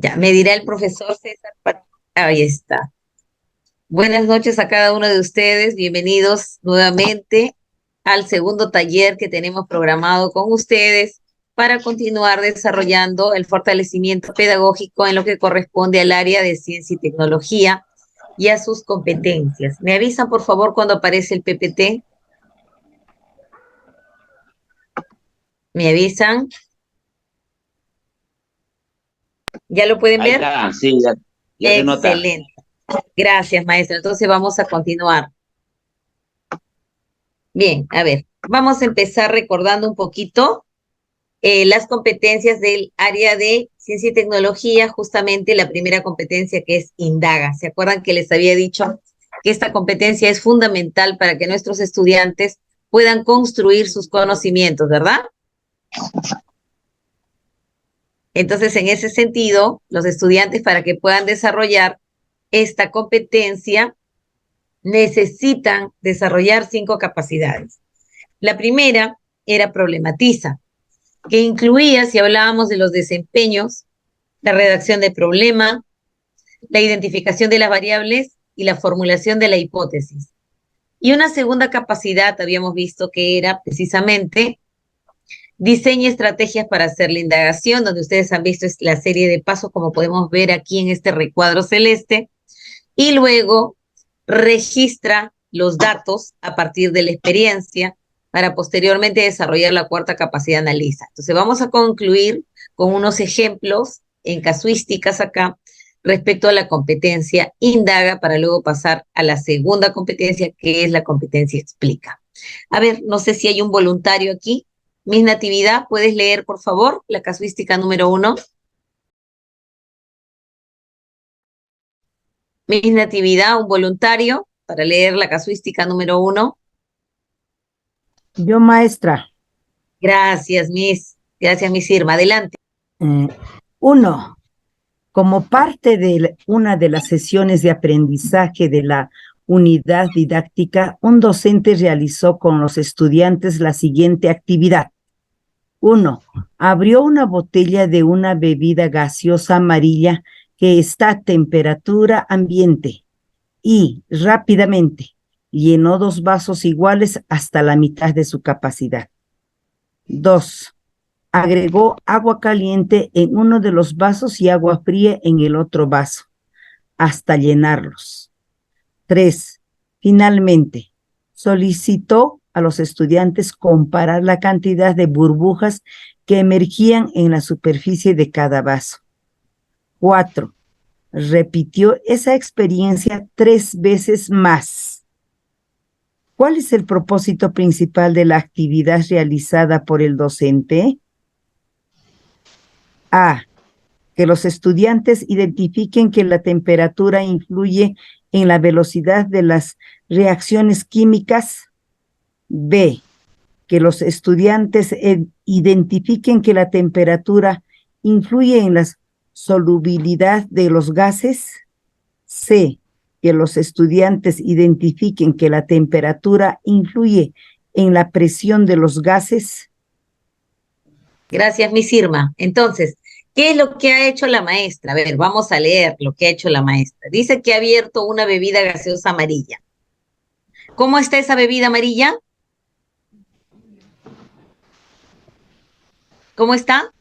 Ya, me dirá el profesor César. Ahí está. Buenas noches a cada uno de ustedes. Bienvenidos nuevamente al segundo taller que tenemos programado con ustedes para continuar desarrollando el fortalecimiento pedagógico en lo que corresponde al área de ciencia y tecnología y a sus competencias. ¿Me avisan, por favor, cuando aparece el PPT? ¿Me avisan? ¿Ya lo pueden Ahí ver? está, sí, ya se nota. Excelente. Gracias, maestra. Entonces vamos a continuar. Bien, a ver, vamos a empezar recordando un poquito las competencias del área de ciencia y tecnología, justamente la primera competencia que es indaga. ¿Se acuerdan que les había dicho que esta competencia es fundamental para que nuestros estudiantes puedan construir sus conocimientos, ¿verdad? Entonces, en ese sentido, los estudiantes para que puedan desarrollar esta competencia necesitan desarrollar 5 capacidades. La primera era problematiza, que incluía, si hablábamos de los desempeños, la redacción del problema, la identificación de las variables y la formulación de la hipótesis. Y una segunda capacidad habíamos visto que era precisamente diseño estrategias para hacer la indagación, donde ustedes han visto la serie de pasos, como podemos ver aquí en este recuadro celeste, y luego registra los datos a partir de la experiencia para posteriormente desarrollar la cuarta capacidad analiza. Entonces vamos a concluir con unos ejemplos en casuísticas acá respecto a la competencia indaga para luego pasar a la segunda competencia que es la competencia explica. A ver, no sé si hay un voluntario aquí. Miss Natividad, ¿puedes leer por favor la casuística número 1? Miss Natividad, un voluntario para leer la casuística número 1. Yo, maestra. Gracias, Miss. Gracias, Miss Irma. Adelante. eh, Uno, como parte de una de las sesiones de aprendizaje de la unidad didáctica, un docente realizó con los estudiantes la siguiente actividad. 1. Abrió una botella de una bebida gaseosa amarilla que está a temperatura ambiente y rápidamente llenó 2 vasos iguales hasta la mitad de su capacidad. 2. Agregó agua caliente en uno de los vasos y agua fría en el otro vaso, hasta llenarlos. 3. Finalmente, solicitó a los estudiantes comparar la cantidad de burbujas que emergían en la superficie de cada vaso. 4. Repitió esa experiencia 3 veces más. ¿Cuál es el propósito principal de la actividad realizada por el docente? A. Que los estudiantes identifiquen que la temperatura influye en la velocidad de las reacciones químicas. B. Que los estudiantes identifiquen que la temperatura influye en la solubilidad de los gases. C. Que los estudiantes identifiquen que la temperatura influye en la presión de los gases. Gracias, Miss Irma. Entonces, ¿qué es lo que ha hecho la maestra? A ver, vamos a leer lo que ha hecho la maestra. Dice que ha abierto una bebida gaseosa amarilla. ¿Cómo está esa bebida amarilla? ¿Cómo está?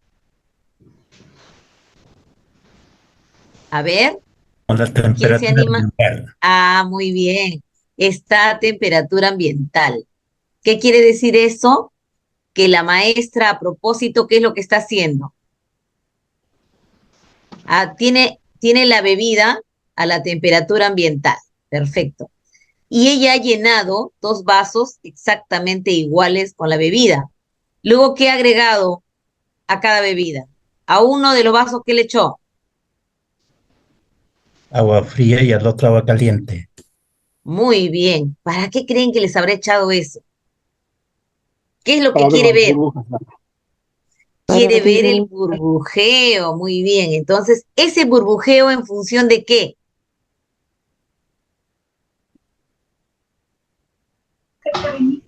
A ver, Con la ¿quién se temperatura anima? ambiental. Ah, muy bien. Está a temperatura ambiental. ¿Qué quiere decir eso? Que la maestra, a propósito, ¿qué es lo que está haciendo? Tiene la bebida a la temperatura ambiental. Perfecto. Y ella ha llenado 2 vasos exactamente iguales con la bebida. Luego, ¿qué ha agregado a cada bebida? A uno de los vasos que le echó. Agua fría y al otro agua caliente. Muy bien. ¿Para qué creen que les habrá echado eso? ¿Qué es lo que Para ver quiere las ver? burbujas. Para Quiere ver el ver burbujeo. Muy bien. Entonces, ¿ese burbujeo en función de qué?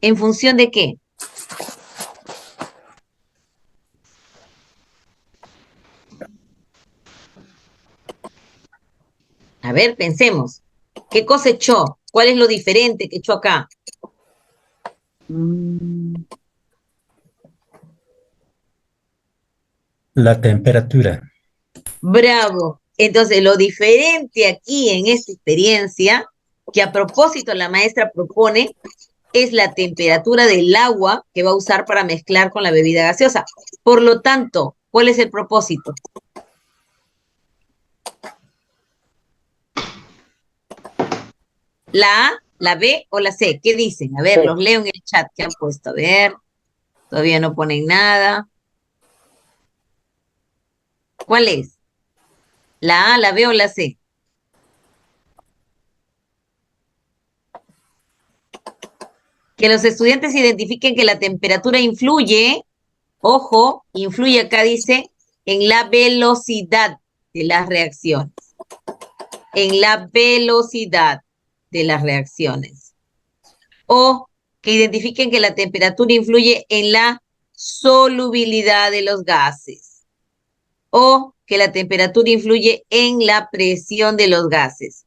¿En función de qué? A ver, pensemos. ¿Qué cosa echó? ¿Cuál es lo diferente que echó acá? La temperatura. Bravo. Entonces, lo diferente aquí en esta experiencia, que a propósito la maestra propone, es la temperatura del agua que va a usar para mezclar con la bebida gaseosa. Por lo tanto, ¿cuál es el propósito? ¿La A, la B o la C? ¿Qué dicen? A ver, los leo en el chat que han puesto. A ver, todavía no ponen nada. ¿Cuál es? ¿La A, la B o la C? Que los estudiantes identifiquen que la temperatura influye, ojo, influye acá dice, en la velocidad de las reacciones. En la velocidad de las reacciones. O que identifiquen que la temperatura influye en la solubilidad de los gases. O que la temperatura influye en la presión de los gases.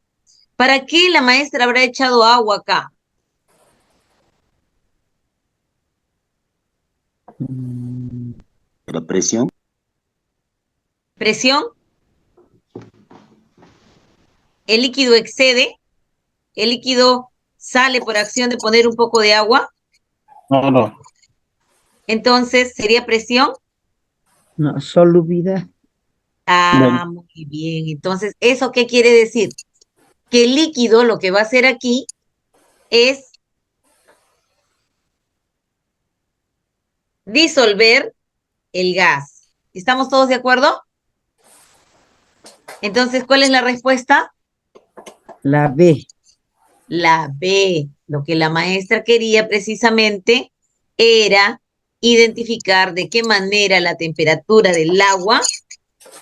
¿Para qué la maestra habrá echado agua acá? La presión. ¿Presión? ¿El líquido excede? ¿El líquido sale por acción de poner un poco de agua? No. Entonces, ¿sería presión? No, solubilidad. Ah, muy bien. Entonces, ¿eso qué quiere decir? Que el líquido lo que va a hacer aquí es disolver el gas. ¿Estamos todos de acuerdo? Entonces, ¿cuál es la respuesta? La B. La B. Lo que la maestra quería precisamente era identificar de qué manera la temperatura del agua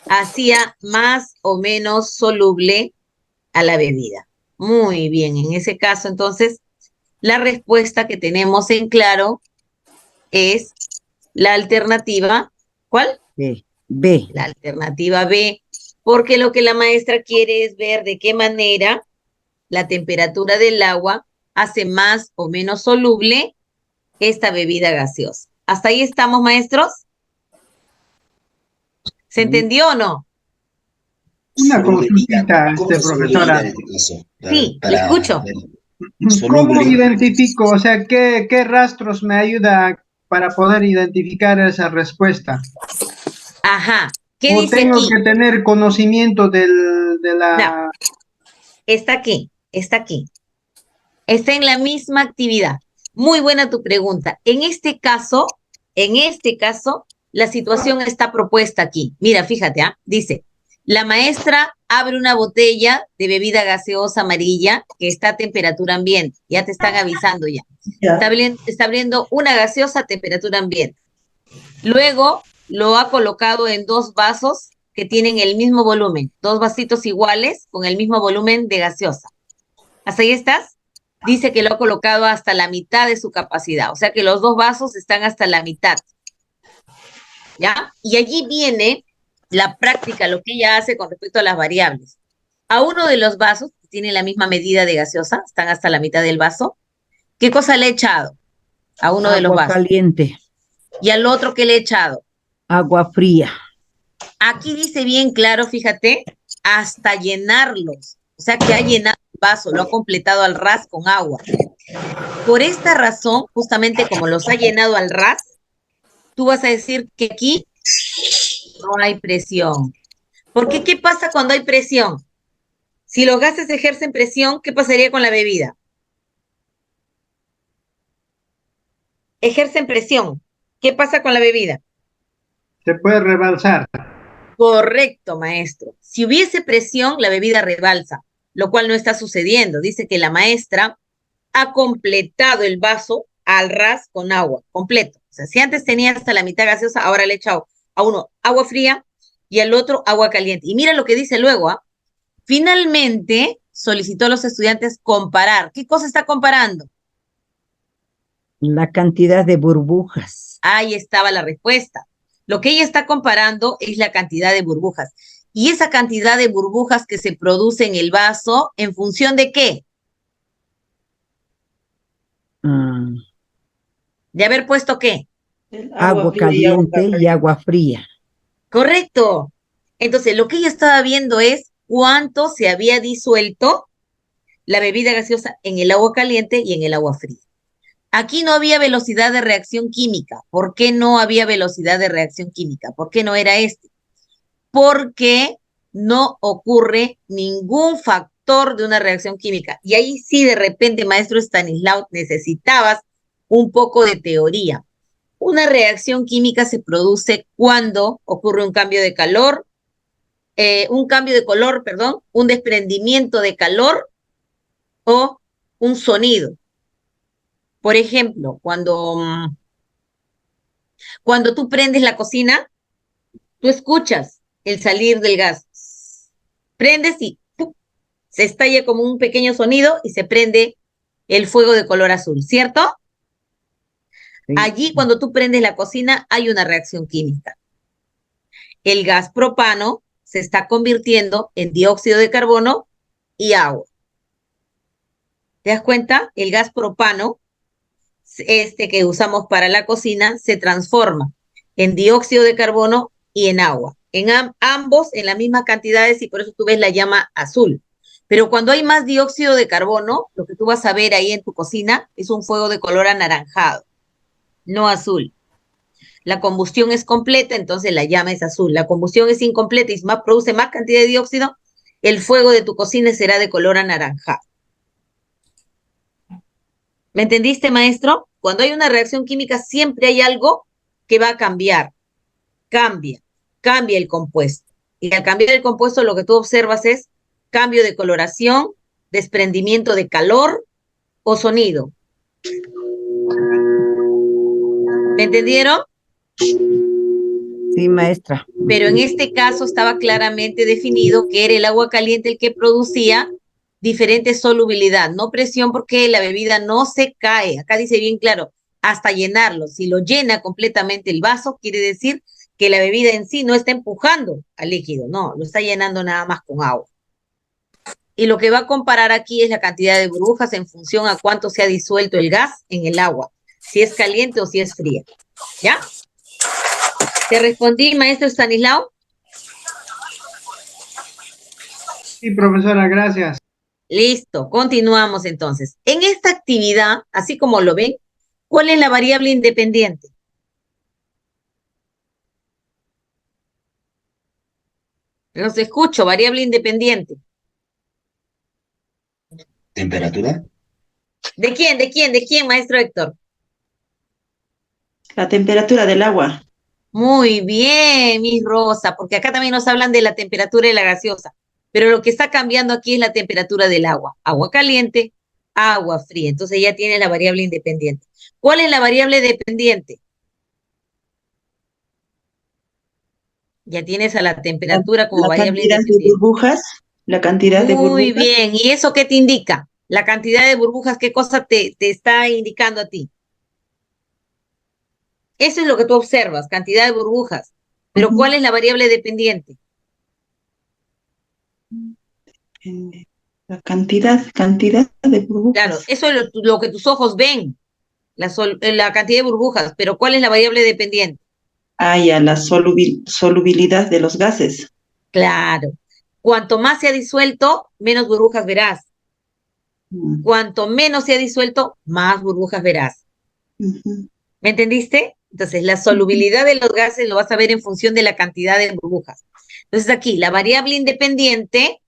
hacía más o menos soluble a la bebida. Muy bien, en ese caso, entonces, la respuesta que tenemos en claro es la alternativa, ¿cuál? B. B. La alternativa B, porque lo que la maestra quiere es ver de qué manera la temperatura del agua hace más o menos soluble esta bebida gaseosa. ¿Hasta ahí estamos, maestros? ¿Se entendió o no? Una consultita, profesora. Sí, le escucho. ¿Cómo identifico, o sea, qué rastros me ayuda para poder identificar esa respuesta? Ajá. ¿Qué ¿O dice tengo aquí? que tener conocimiento de la... No, está aquí, está aquí. Está en la misma actividad. Muy buena tu pregunta. En este caso, la situación está propuesta aquí. Mira, fíjate, dice, la maestra abre una botella de bebida gaseosa amarilla que está a temperatura ambiente. Ya te están avisando ya. Está abriendo una gaseosa a temperatura ambiente. Luego lo ha colocado en dos vasos que tienen el mismo volumen, dos vasitos iguales con el mismo volumen de gaseosa. ¿Hasta ahí estás? Dice que lo ha colocado hasta la mitad de su capacidad, o sea que los dos vasos están hasta la mitad. ¿Ya? Y allí viene la práctica, lo que ella hace con respecto a las variables. A uno de los vasos, que tiene la misma medida de gaseosa, están hasta la mitad del vaso, ¿qué cosa le he echado? A uno de los Agua vasos. caliente. ¿Y al otro qué le he echado? Agua fría. Aquí dice bien claro, fíjate, hasta llenarlos. O sea que ha llenado el vaso, lo ha completado al ras con agua. Por esta razón, justamente como los ha llenado al ras, tú vas a decir que aquí no hay presión. Porque ¿qué pasa cuando hay presión? Si los gases ejercen presión, ¿qué pasaría con la bebida? Ejercen presión. ¿Qué pasa con la bebida? Se puede rebalsar. Correcto, maestro. Si hubiese presión, la bebida rebalsa, lo cual no está sucediendo. Dice que la maestra ha completado el vaso al ras con agua, completo. O sea, si antes tenía hasta la mitad gaseosa, ahora le he echado a uno agua fría y al otro agua caliente. Y mira lo que dice luego, Finalmente solicitó a los estudiantes comparar. ¿Qué cosa está comparando? La cantidad de burbujas. Ahí estaba la respuesta. Lo que ella está comparando es la cantidad de burbujas. Y esa cantidad de burbujas que se produce en el vaso, ¿en función de qué? De haber puesto ¿qué? Agua caliente y agua fría. Correcto. Entonces, lo que ella estaba viendo es cuánto se había disuelto la bebida gaseosa en el agua caliente y en el agua fría. Aquí no había velocidad de reacción química. ¿Por qué no había velocidad de reacción química? ¿Por qué no era este? Porque no ocurre ningún factor de una reacción química. Y ahí sí, de repente, maestro Stanislao, necesitabas un poco de teoría. Una reacción química se produce cuando ocurre un cambio de calor, un cambio de color, perdón, un desprendimiento de calor o un sonido. Por ejemplo, cuando tú prendes la cocina, tú escuchas el salir del gas. Prendes y ¡pum! Se estalla como un pequeño sonido y se prende el fuego de color azul, ¿cierto? Sí. Allí, cuando tú prendes la cocina, hay una reacción química. El gas propano se está convirtiendo en dióxido de carbono y agua. ¿Te das cuenta? El gas propano, este que usamos para la cocina, se transforma en dióxido de carbono y en agua. En ambos en las mismas cantidades y por eso tú ves la llama azul. Pero cuando hay más dióxido de carbono, lo que tú vas a ver ahí en tu cocina es un fuego de color anaranjado, no azul. La combustión es completa, entonces la llama es azul. La combustión es incompleta y produce más cantidad de dióxido, el fuego de tu cocina será de color anaranjado. ¿Me entendiste, maestro? Cuando hay una reacción química, siempre hay algo que va a cambiar. Cambia el compuesto. Y al cambiar el compuesto, lo que tú observas es cambio de coloración, desprendimiento de calor o sonido. ¿Me entendieron? Sí, maestra. Pero en este caso estaba claramente definido que era el agua caliente el que producía diferente solubilidad, no presión, porque la bebida no se cae. Acá dice bien claro, hasta llenarlo. Si lo llena completamente el vaso, quiere decir que la bebida en sí no está empujando al líquido, no, lo está llenando nada más con agua. Y lo que va a comparar aquí es la cantidad de burbujas en función a cuánto se ha disuelto el gas en el agua, si es caliente o si es fría. ¿Ya? ¿Te respondí, maestro Stanislao? Sí, profesora, gracias. Listo, continuamos entonces. En esta actividad, así como lo ven, ¿cuál es la variable independiente? Los escucho, variable independiente. ¿Temperatura? ¿De quién? ¿De quién? ¿De quién, maestro Héctor? La temperatura del agua. Muy bien, Miss Rosa, porque acá también nos hablan de la temperatura de la gaseosa, pero lo que está cambiando aquí es la temperatura del agua. Agua caliente, agua fría. Entonces ya tiene la variable independiente. ¿Cuál es la variable dependiente? Ya tienes a la temperatura como La variable cantidad de independiente. burbujas. La cantidad de burbujas. Muy bien. ¿Y eso qué te indica? La cantidad de burbujas, ¿qué cosa te está indicando a ti? Eso es lo que tú observas, cantidad de burbujas. Pero ¿cuál es la variable dependiente? La cantidad de burbujas. Claro, eso es lo que tus ojos ven, la cantidad de burbujas. Pero ¿cuál es la variable dependiente? Ya, la solubilidad de los gases. Claro. Cuanto más se ha disuelto, menos burbujas verás. Cuanto menos se ha disuelto, más burbujas verás. ¿Me entendiste? Entonces, la solubilidad de los gases lo vas a ver en función de la cantidad de burbujas. Entonces, aquí, la variable independiente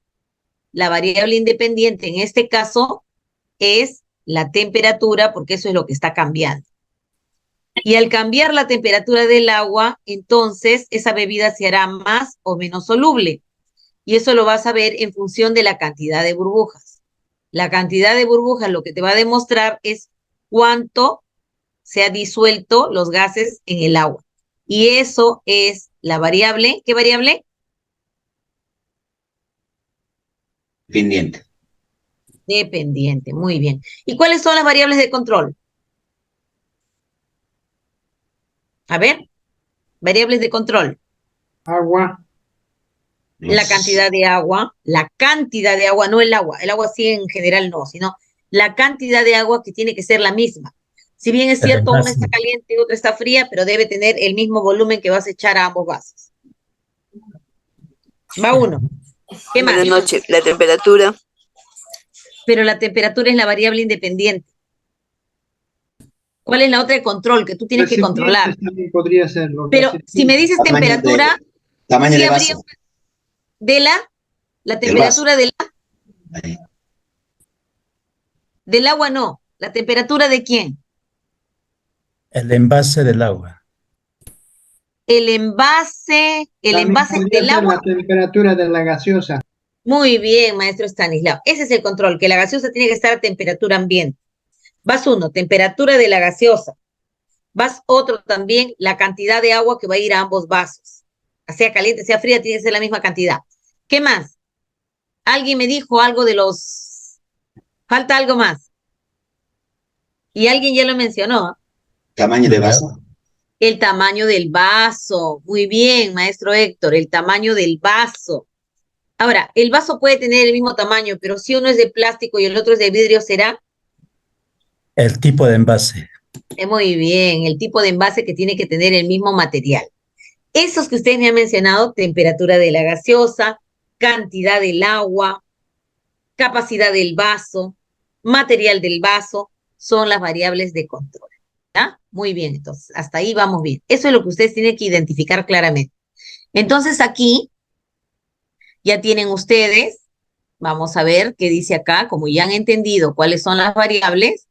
en este caso es la temperatura, porque eso es lo que está cambiando. Y al cambiar la temperatura del agua, entonces esa bebida se hará más o menos soluble. Y eso lo vas a ver en función de la cantidad de burbujas. La cantidad de burbujas lo que te va a demostrar es cuánto se ha disuelto los gases en el agua. Y eso es la variable. ¿Qué variable? Dependiente. Dependiente, muy bien. ¿Y cuáles son las variables de control? A ver, variables de control. Agua. la cantidad de agua, no el agua sí en general no, sino la cantidad de agua que tiene que ser la misma. Si bien es El cierto, una envase. está caliente y otra está fría, pero debe tener el mismo volumen que vas a echar a ambos vasos. Va uno. ¿Qué más? Buenas noches. La temperatura. Pero la temperatura es la variable independiente. ¿Cuál es la otra de control que tú tienes que controlar? Recipientes también podría ser. Los Pero si me recipientes. dices temperatura, Tamaño sí de habría vaso. de la Del vaso. temperatura Ahí. del agua no. ¿La temperatura de quién? El envase del agua. El envase También podría del ser agua. la temperatura de la gaseosa. Muy bien, maestro Stanislao. Ese es el control, que la gaseosa tiene que estar a temperatura ambiente. Vas uno, temperatura de la gaseosa. Vas otro también, la cantidad de agua que va a ir a ambos vasos. Sea caliente, sea fría, tiene que ser la misma cantidad. ¿Qué más? Alguien me dijo algo de los... Falta algo más. Y alguien ya lo mencionó. ¿Ah? Tamaño de vaso. El tamaño del vaso. Muy bien, maestro Héctor, el tamaño del vaso. Ahora, el vaso puede tener el mismo tamaño, pero si uno es de plástico y el otro es de vidrio, ¿será? El tipo de envase. Muy bien, el tipo de envase que tiene que tener el mismo material. Esos que ustedes me han mencionado, temperatura de la gaseosa, cantidad del agua, capacidad del vaso, material del vaso, son las variables de control. ¿Ya? Muy bien, entonces, hasta ahí vamos bien. Eso es lo que ustedes tienen que identificar claramente. Entonces, aquí ya tienen ustedes, vamos a ver qué dice acá, como ya han entendido cuáles son las variables,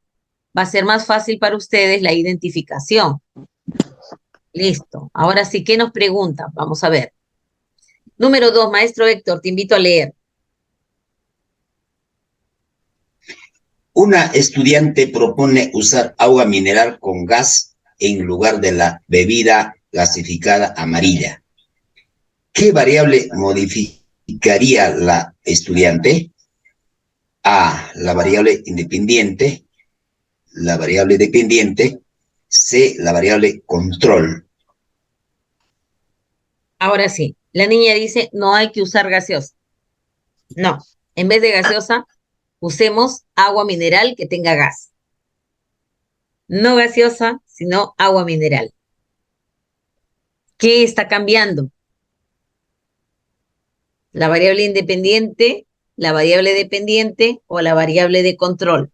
va a ser más fácil para ustedes la identificación. Listo. Ahora sí, ¿qué nos preguntan? Vamos a ver. Número 2, maestro Héctor, te invito a leer. Una estudiante propone usar agua mineral con gas en lugar de la bebida gasificada amarilla. ¿Qué variable modificaría la estudiante? A, la variable independiente. La variable dependiente. C, la variable control. Ahora sí, la niña dice, no hay que usar gaseosa. No, en vez de gaseosa, usemos agua mineral que tenga gas. No gaseosa, sino agua mineral. ¿Qué está cambiando? La variable independiente, la variable dependiente o la variable de control.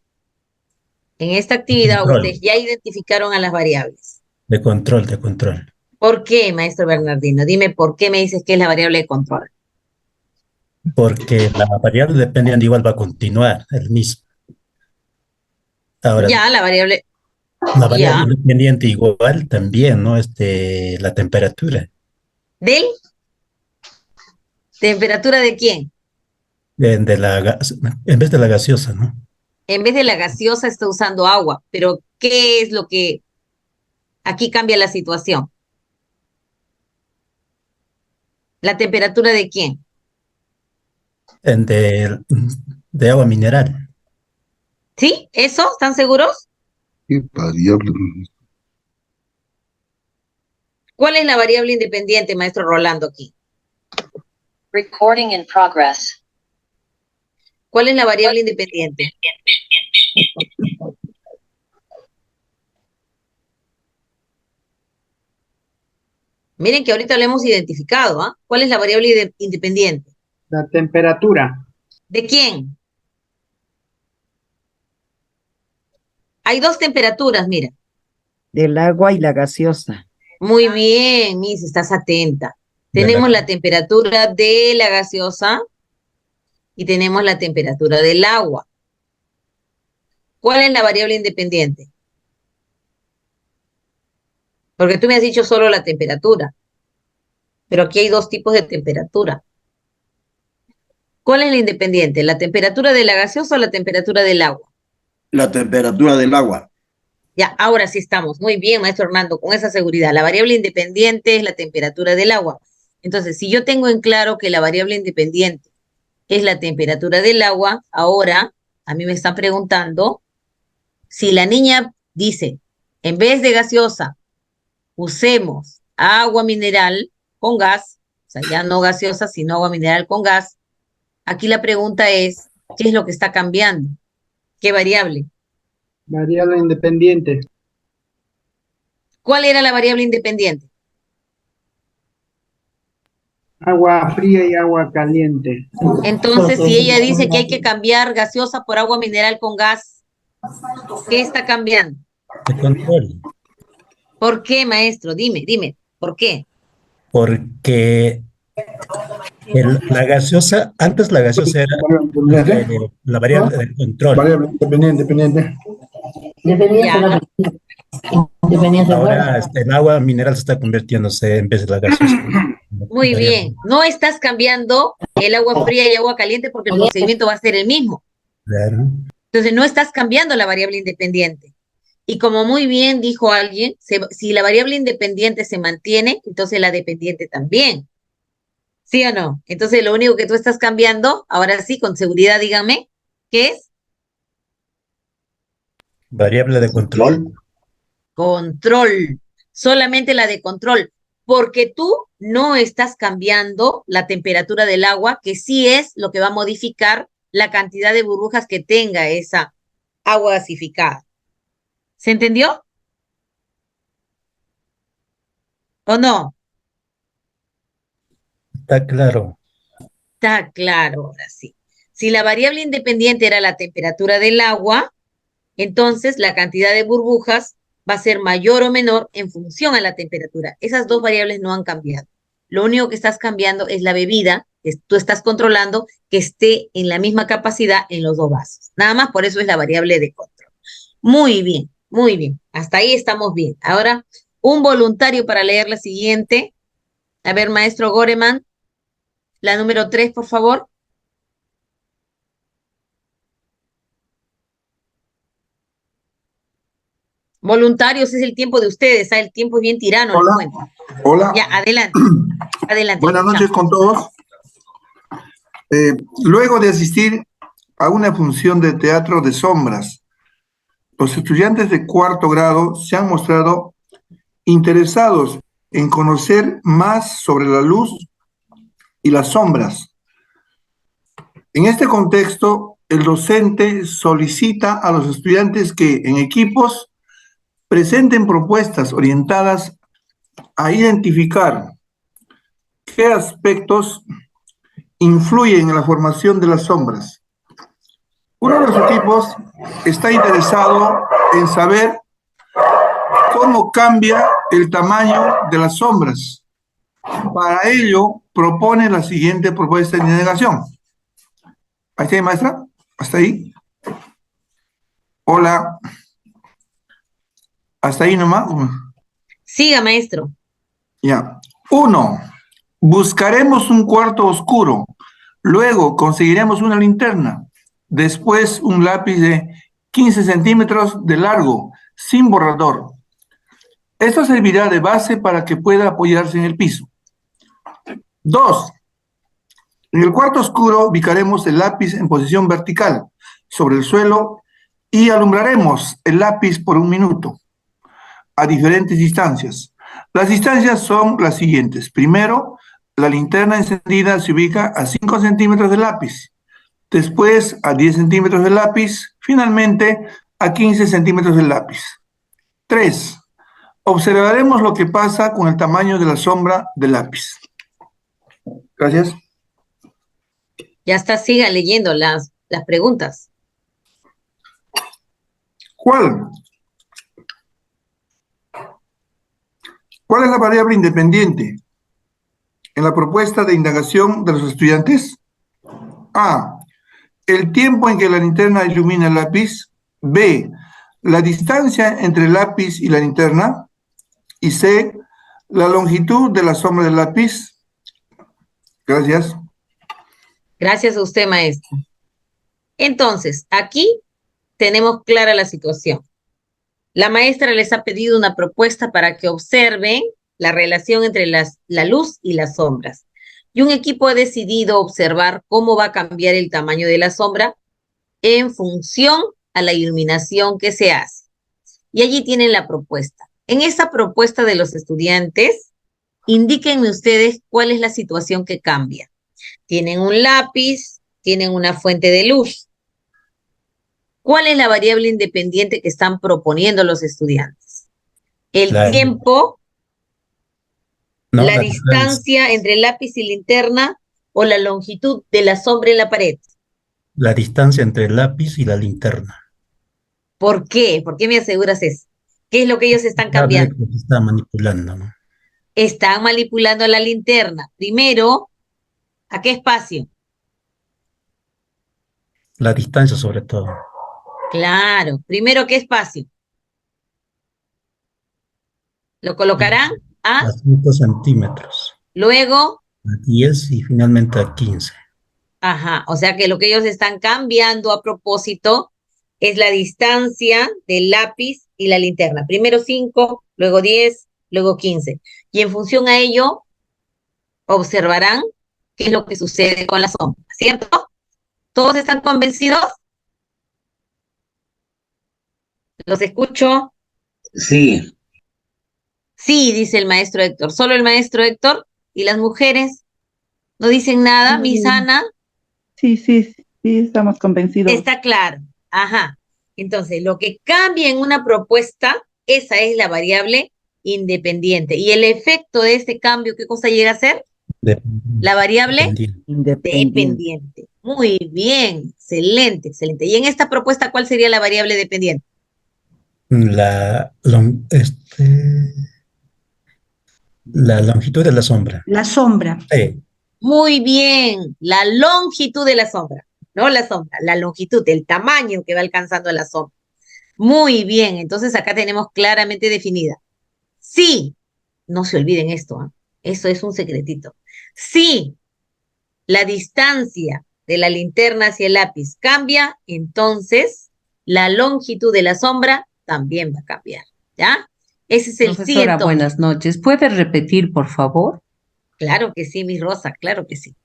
En esta actividad Control. ustedes ya identificaron a las variables. De control, de control. ¿Por qué, maestro Bernardino? Dime por qué me dices que es la variable de control. Porque la variable dependiente igual va a continuar el mismo. Ahora, Ya, la variable, la variable ya, independiente igual también, ¿no? La temperatura. ¿del? ¿Temperatura de quién? En vez de la gaseosa, ¿no? En vez de la gaseosa está usando agua, pero ¿qué es lo que aquí cambia la situación? ¿La temperatura de quién? En de agua mineral. ¿Sí? ¿Eso? ¿Están seguros? ¿Qué variable? ¿Cuál es la variable independiente, maestro Rolando, aquí? Recording in progress. ¿Cuál es la variable independiente? Miren que ahorita lo hemos identificado, ¿ah? ¿Cuál es la variable independiente? La temperatura. ¿De quién? Hay dos temperaturas, mira. Del agua y la gaseosa. Muy bien, Miss, estás atenta. De Tenemos la- la temperatura de la gaseosa y tenemos la temperatura del agua. ¿Cuál es la variable independiente? Porque tú me has dicho solo la temperatura, pero aquí hay dos tipos de temperatura. ¿Cuál es la independiente? ¿La temperatura de la gaseosa o la temperatura del agua? La temperatura del agua. Ya, ahora sí estamos. Muy bien, maestro Hernando, con esa seguridad. La variable independiente es la temperatura del agua. Entonces, si yo tengo en claro que la variable independiente es la temperatura del agua, ahora a mí me están preguntando si la niña dice, en vez de gaseosa, usemos agua mineral con gas, sea, ya no gaseosa, sino agua mineral con gas. Aquí la pregunta es, ¿qué es lo que está cambiando? ¿Qué variable? Variable independiente. ¿Cuál era la variable independiente? Agua fría y agua caliente. Entonces, si ella dice que hay que cambiar gaseosa por agua mineral con gas, ¿qué está cambiando? De control. ¿Por qué, maestro? Dime, ¿por qué? Porque la gaseosa, antes la gaseosa era la variable de control. Variable independiente, independiente. Ya, Ahora el agua mineral se está convirtiéndose en vez de la gaseosa. muy bien. No estás cambiando el agua fría y agua caliente porque el procedimiento va a ser el mismo. Claro. Entonces, no estás cambiando la variable independiente. Y como muy bien dijo alguien, si la variable independiente se mantiene, entonces la dependiente también. ¿Sí o no? Entonces, lo único que tú estás cambiando, ahora sí, con seguridad, dígame, ¿qué es? Variable de control. Control. Solamente la de control. Porque tú no estás cambiando la temperatura del agua, que sí es lo que va a modificar la cantidad de burbujas que tenga esa agua gasificada. ¿Se entendió? ¿O no? Está claro. Está claro, ahora sí. Si la variable independiente era la temperatura del agua, entonces la cantidad de burbujas va a ser mayor o menor en función a la temperatura. Esas dos variables no han cambiado. Lo único que estás cambiando es la bebida, que tú estás controlando que esté en la misma capacidad en los dos vasos. Nada más, por eso es la variable de control. Muy bien, muy bien. Hasta ahí estamos bien. Ahora, un voluntario para leer la siguiente. A ver, maestro Goreman, la número 3, por favor. Voluntarios, es el tiempo de ustedes, el tiempo es bien tirano, les Hola, cuento. hola. Ya, adelante, adelante. Buenas noches con todos. Luego de asistir a una función de teatro de sombras, los estudiantes de cuarto grado se han mostrado interesados en conocer más sobre la luz y las sombras. En este contexto, el docente solicita a los estudiantes que en equipos presenten propuestas orientadas a identificar qué aspectos influyen en la formación de las sombras. Uno de los equipos está interesado en saber cómo cambia el tamaño de las sombras. Para ello, propone la siguiente propuesta de indagación. ¿Ahí está, maestra? ¿Hasta ahí? Hola. ¿Hasta ahí nomás? Siga, maestro. Ya. 1. Buscaremos un cuarto oscuro. Luego conseguiremos una linterna. Después un lápiz de 15 centímetros de largo, sin borrador. Esto servirá de base para que pueda apoyarse en el piso. 2. En el cuarto oscuro ubicaremos el lápiz en posición vertical sobre el suelo y alumbraremos el lápiz por 1 minuto a diferentes distancias. Las distancias son las siguientes. Primero, la linterna encendida se ubica a 5 centímetros del lápiz. Después a 10 centímetros del lápiz. Finalmente a 15 centímetros del lápiz. 3. Observaremos lo que pasa con el tamaño de la sombra del lápiz. Gracias. Ya está, siga leyendo las preguntas. ¿Cuál es la variable independiente en la propuesta de indagación de los estudiantes? A. El tiempo en que la linterna ilumina el lápiz. B. La distancia entre el lápiz y la linterna. Y C. La longitud de la sombra del lápiz. Gracias. Gracias a usted, maestro. Entonces, aquí tenemos clara la situación. La maestra les ha pedido una propuesta para que observen la relación entre la luz y las sombras. Y un equipo ha decidido observar cómo va a cambiar el tamaño de la sombra en función a la iluminación que se hace. Y allí tienen la propuesta. En esa propuesta de los estudiantes Indíquenme ustedes cuál es la situación que cambia. Tienen un lápiz, tienen una fuente de luz. ¿Cuál es la variable independiente que están proponiendo los estudiantes? El La, tiempo, no, la la distancia, distancia entre el lápiz y linterna o la longitud de la sombra en la pared. la distancia entre el lápiz y la linterna. ¿Por qué? ¿Por qué me aseguras eso? ¿Qué es lo que ellos están Hable cambiando? que se está manipulando, ¿no? Están manipulando la linterna. Primero, ¿a qué espacio? La distancia sobre todo. Claro. Primero, ¿qué espacio? Lo colocarán a, A 5 centímetros, luego, a 10 y finalmente a 15. ajá. O sea que lo que ellos están cambiando a propósito es la distancia del lápiz y la linterna. Primero 5, luego 10, luego 15. Y en función a ello, observarán qué es lo que sucede con la sombra, ¿cierto? ¿Todos están convencidos? ¿Los escucho? Sí, Sí, dice el maestro Héctor. Solo el maestro Héctor y las mujeres no dicen nada. Miss Ana, Sí, sí, sí, estamos convencidos. está claro. Ajá. Entonces, lo que cambia en una propuesta, esa es la variable independiente. Y el efecto de este cambio, ¿qué cosa llega a ser? La variable Dependiente. Independiente. dependiente. Muy bien, excelente, excelente. Y en esta propuesta, ¿cuál sería la variable dependiente? La longitud de la sombra. La sombra. Muy bien, la longitud de la sombra, no la sombra, la longitud, el tamaño que va alcanzando la sombra. Muy bien, entonces acá tenemos claramente definida. Sí, no se olviden esto, ¿eh? Eso es un secretito. Si la distancia de la linterna hacia el lápiz cambia, entonces la longitud de la sombra también va a cambiar, ¿ya? Ese es el sí. Profesora, Entonces. buenas noches. ¿Puede repetir, por favor? Claro que sí, mi Rosa, claro que sí.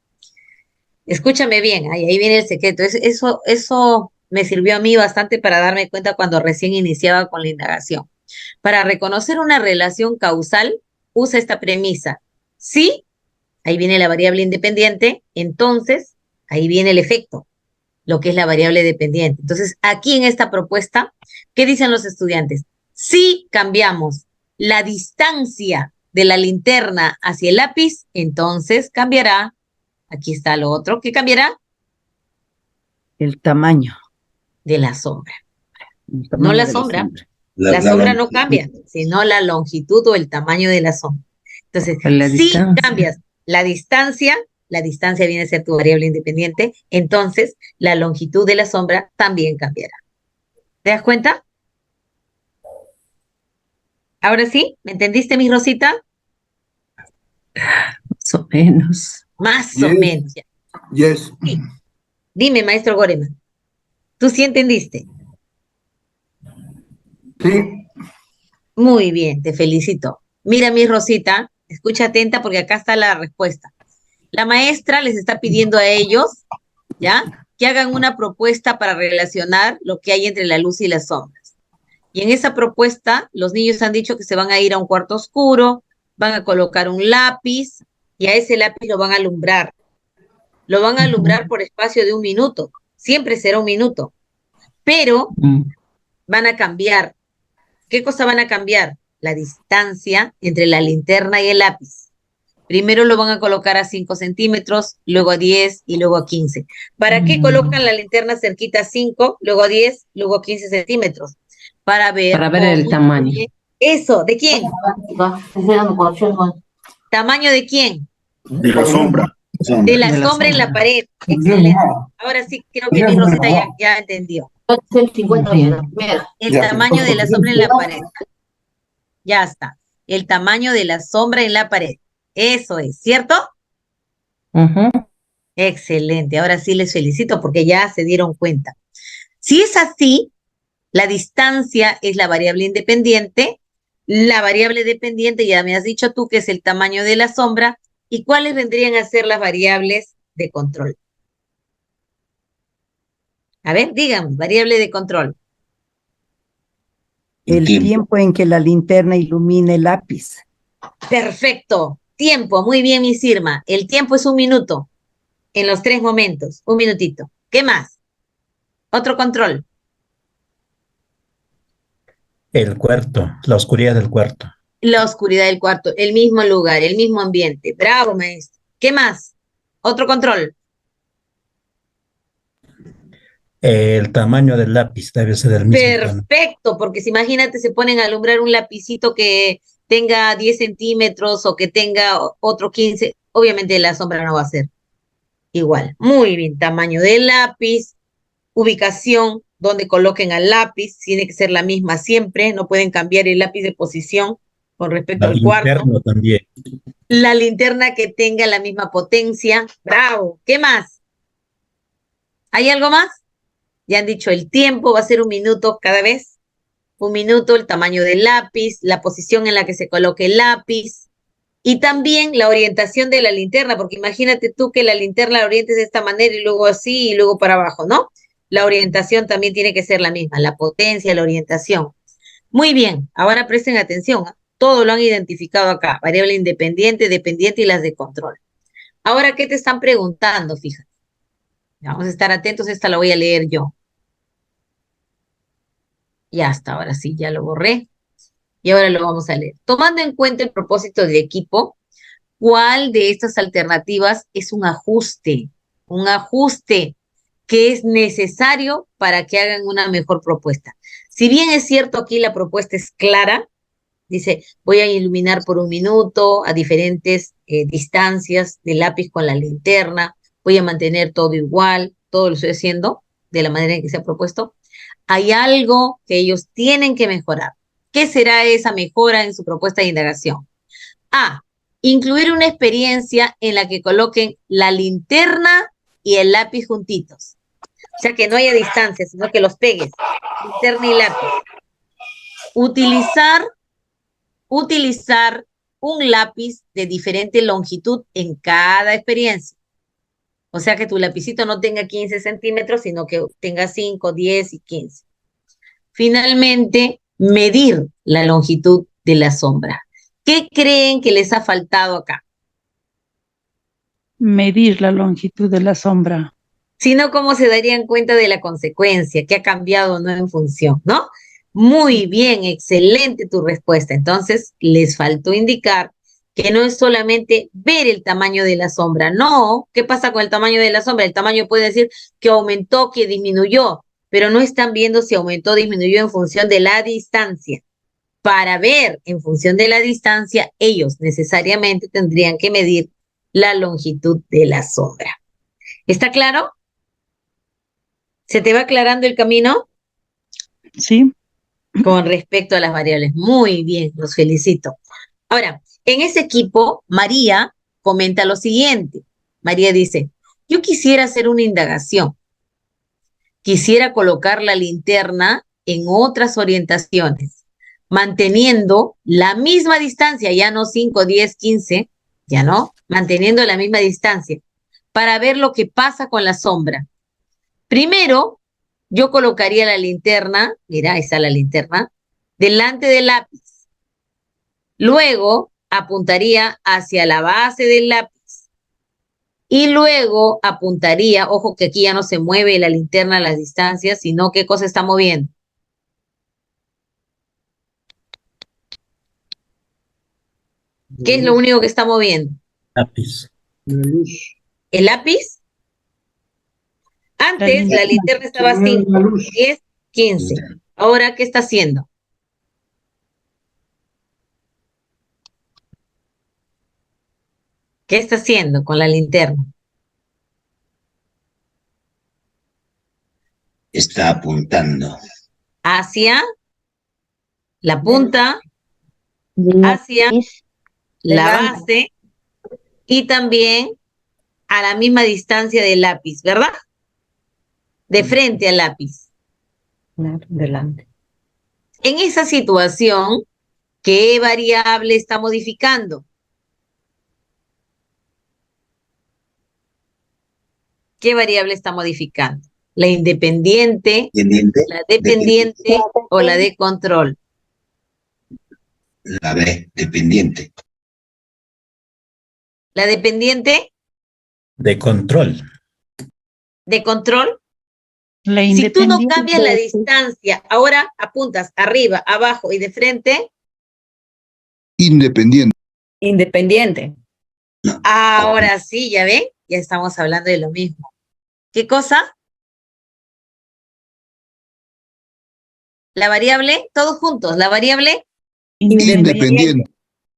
Escúchame bien, ahí viene el secreto. Eso me sirvió a mí bastante para darme cuenta cuando recién iniciaba con la indagación. Para reconocer una relación causal, usa esta premisa. Sí, ahí viene la variable independiente, entonces ahí viene el efecto, lo que es la variable dependiente. Entonces, aquí en esta propuesta, ¿qué dicen los estudiantes? Si cambiamos la distancia de la linterna hacia el lápiz, entonces cambiará. Aquí está lo otro. ¿Qué cambiará? El tamaño. De la sombra. El tamaño No la de sombra. La sombra no cambia, sino la longitud o el tamaño de la sombra. Entonces, La si distancia. cambias la distancia viene a ser tu variable independiente, entonces la longitud de la sombra también cambiará. ¿Te das cuenta? Ahora sí, ¿me entendiste, mi Rosita? Más o menos. Más o menos. Ya. Yes. Sí. Dime, maestro Gorema, ¿tú sí entendiste? Sí. Muy bien, te felicito. Mira, mi Rosita, escucha atenta porque acá está la respuesta. La maestra les está pidiendo a ellos, ¿ya? Que hagan una propuesta para relacionar lo que hay entre la luz y las sombras. Y en esa propuesta, los niños han dicho que se van a ir a un cuarto oscuro, van a colocar un lápiz y a ese lápiz lo van a alumbrar. Lo van a alumbrar por espacio de 1 minuto. Siempre será 1 minuto. Pero van a cambiar. ¿Qué cosa van a cambiar? La distancia entre la linterna y el lápiz. Primero lo van a colocar a 5 centímetros, luego a 10 y luego a 15. ¿Para qué colocan la linterna cerquita a 5, luego a 10, luego a 15 centímetros? Para ver el tamaño. Eso, ¿de quién? ¿Tamaño de quién? De la sombra. De la sombra en la pared. Excelente. Ahora sí, creo que mi Rosita ya entendió. El tamaño de la sombra en la pared. Ya está. El tamaño de la sombra en la pared. Eso es, ¿cierto? Excelente. Ahora sí les felicito porque ya se dieron cuenta. Si es así, la distancia es la variable independiente. La variable dependiente, ya me has dicho tú que es el tamaño de la sombra. ¿Y cuáles vendrían a ser las variables de control? A ver, díganme, variable de control. El tiempo en que la linterna ilumina el lápiz. Perfecto. Tiempo, muy bien, mi Irma. El tiempo es 1 minuto en los 3 momentos. 1 minutito. ¿Qué más? Otro control. El cuarto, la oscuridad del cuarto. La oscuridad del cuarto, el mismo lugar, el mismo ambiente. Bravo, maestro. ¿Qué más? Otro control. El tamaño del lápiz debe ser el mismo también. Perfecto, porque si imagínate, se ponen a alumbrar un lapicito que tenga 10 centímetros o que tenga otro 15, obviamente la sombra no va a ser igual. Muy bien, tamaño del lápiz, ubicación, donde coloquen al lápiz, tiene que ser la misma siempre, no pueden cambiar el lápiz de posición con respecto La al cuarto. linterna también. La linterna que tenga la misma potencia. Bravo. ¿Qué más? ¿Hay algo más? Ya han dicho, el tiempo va a ser 1 minuto cada vez. 1 minuto, el tamaño del lápiz, la posición en la que se coloque el lápiz y también la orientación de la linterna, porque imagínate tú que la linterna la orientes de esta manera y luego así y luego para abajo, ¿no? La orientación también tiene que ser la misma, la potencia, la orientación. Muy bien, ahora presten atención, ¿eh? Todo lo han identificado acá, variable independiente, dependiente y las de control. Ahora, ¿qué te están preguntando? Fíjate. Vamos a estar atentos, esta la voy a leer yo. Ya está, ahora sí, ya lo borré. Y ahora lo vamos a leer. Tomando en cuenta el propósito del equipo, ¿cuál de estas alternativas es un ajuste? Un ajuste que es necesario para que hagan una mejor propuesta. Si bien es cierto aquí la propuesta es clara, dice, voy a iluminar por 1 minuto a diferentes distancias del lápiz con la linterna, voy a mantener todo igual, todo lo estoy haciendo de la manera en que se ha propuesto. Hay algo que ellos tienen que mejorar. ¿Qué será esa mejora en su propuesta de indagación? A, incluir una experiencia en la que coloquen la linterna y el lápiz juntitos. O sea, que no haya distancia, sino que los pegues, linterna y lápiz. Utilizar un lápiz de diferente longitud en cada experiencia. O sea, que tu lapicito no tenga 15 centímetros, sino que tenga 5, 10 y 15. Finalmente, medir la longitud de la sombra. ¿Qué creen que les ha faltado acá? Medir la longitud de la sombra. Si no, ¿cómo se darían cuenta de la consecuencia? ¿Qué ha cambiado o no en función? ¿No? Muy bien, excelente tu respuesta. Entonces, les faltó indicar que no es solamente ver el tamaño de la sombra. No, ¿qué pasa con el tamaño de la sombra? El tamaño puede decir que aumentó, que disminuyó, pero no están viendo si aumentó o disminuyó en función de la distancia. Para ver en función de la distancia, ellos necesariamente tendrían que medir la longitud de la sombra. ¿Está claro? ¿Se te va aclarando el camino? Sí. Con respecto a las variables. Muy bien, los felicito. Ahora, en ese equipo, María comenta lo siguiente. María dice, yo quisiera hacer una indagación. Quisiera colocar la linterna en otras orientaciones, manteniendo la misma distancia, ya no 5, 10, 15, ya no, manteniendo la misma distancia, para ver lo que pasa con la sombra. Primero, yo colocaría la linterna, mira, ahí está la linterna, delante del lápiz. Luego, apuntaría hacia la base del lápiz. Y luego apuntaría, ojo que aquí ya no se mueve la linterna a las distancias, sino qué cosa está moviendo. ¿Qué es lo único que está moviendo? Lápiz. ¿El lápiz? Antes la linterna estaba 5, 10, 15. Ahora, ¿qué está haciendo? ¿Qué está haciendo con la linterna? Está apuntando. Hacia la punta, hacia la base y también a la misma distancia del lápiz, ¿verdad? De frente al lápiz. Delante. En esa situación, ¿qué variable está modificando? ¿Qué variable está modificando? ¿La independiente, la dependiente o la de control? La B, dependiente. La dependiente De control. de control. La Si tú no independiente. cambias la distancia, ahora apuntas arriba, abajo y de frente. Independiente. Independiente. Ahora sí, ya ven, ya estamos hablando de lo mismo. ¿Qué cosa? La variable, todos juntos, la variable. Independiente.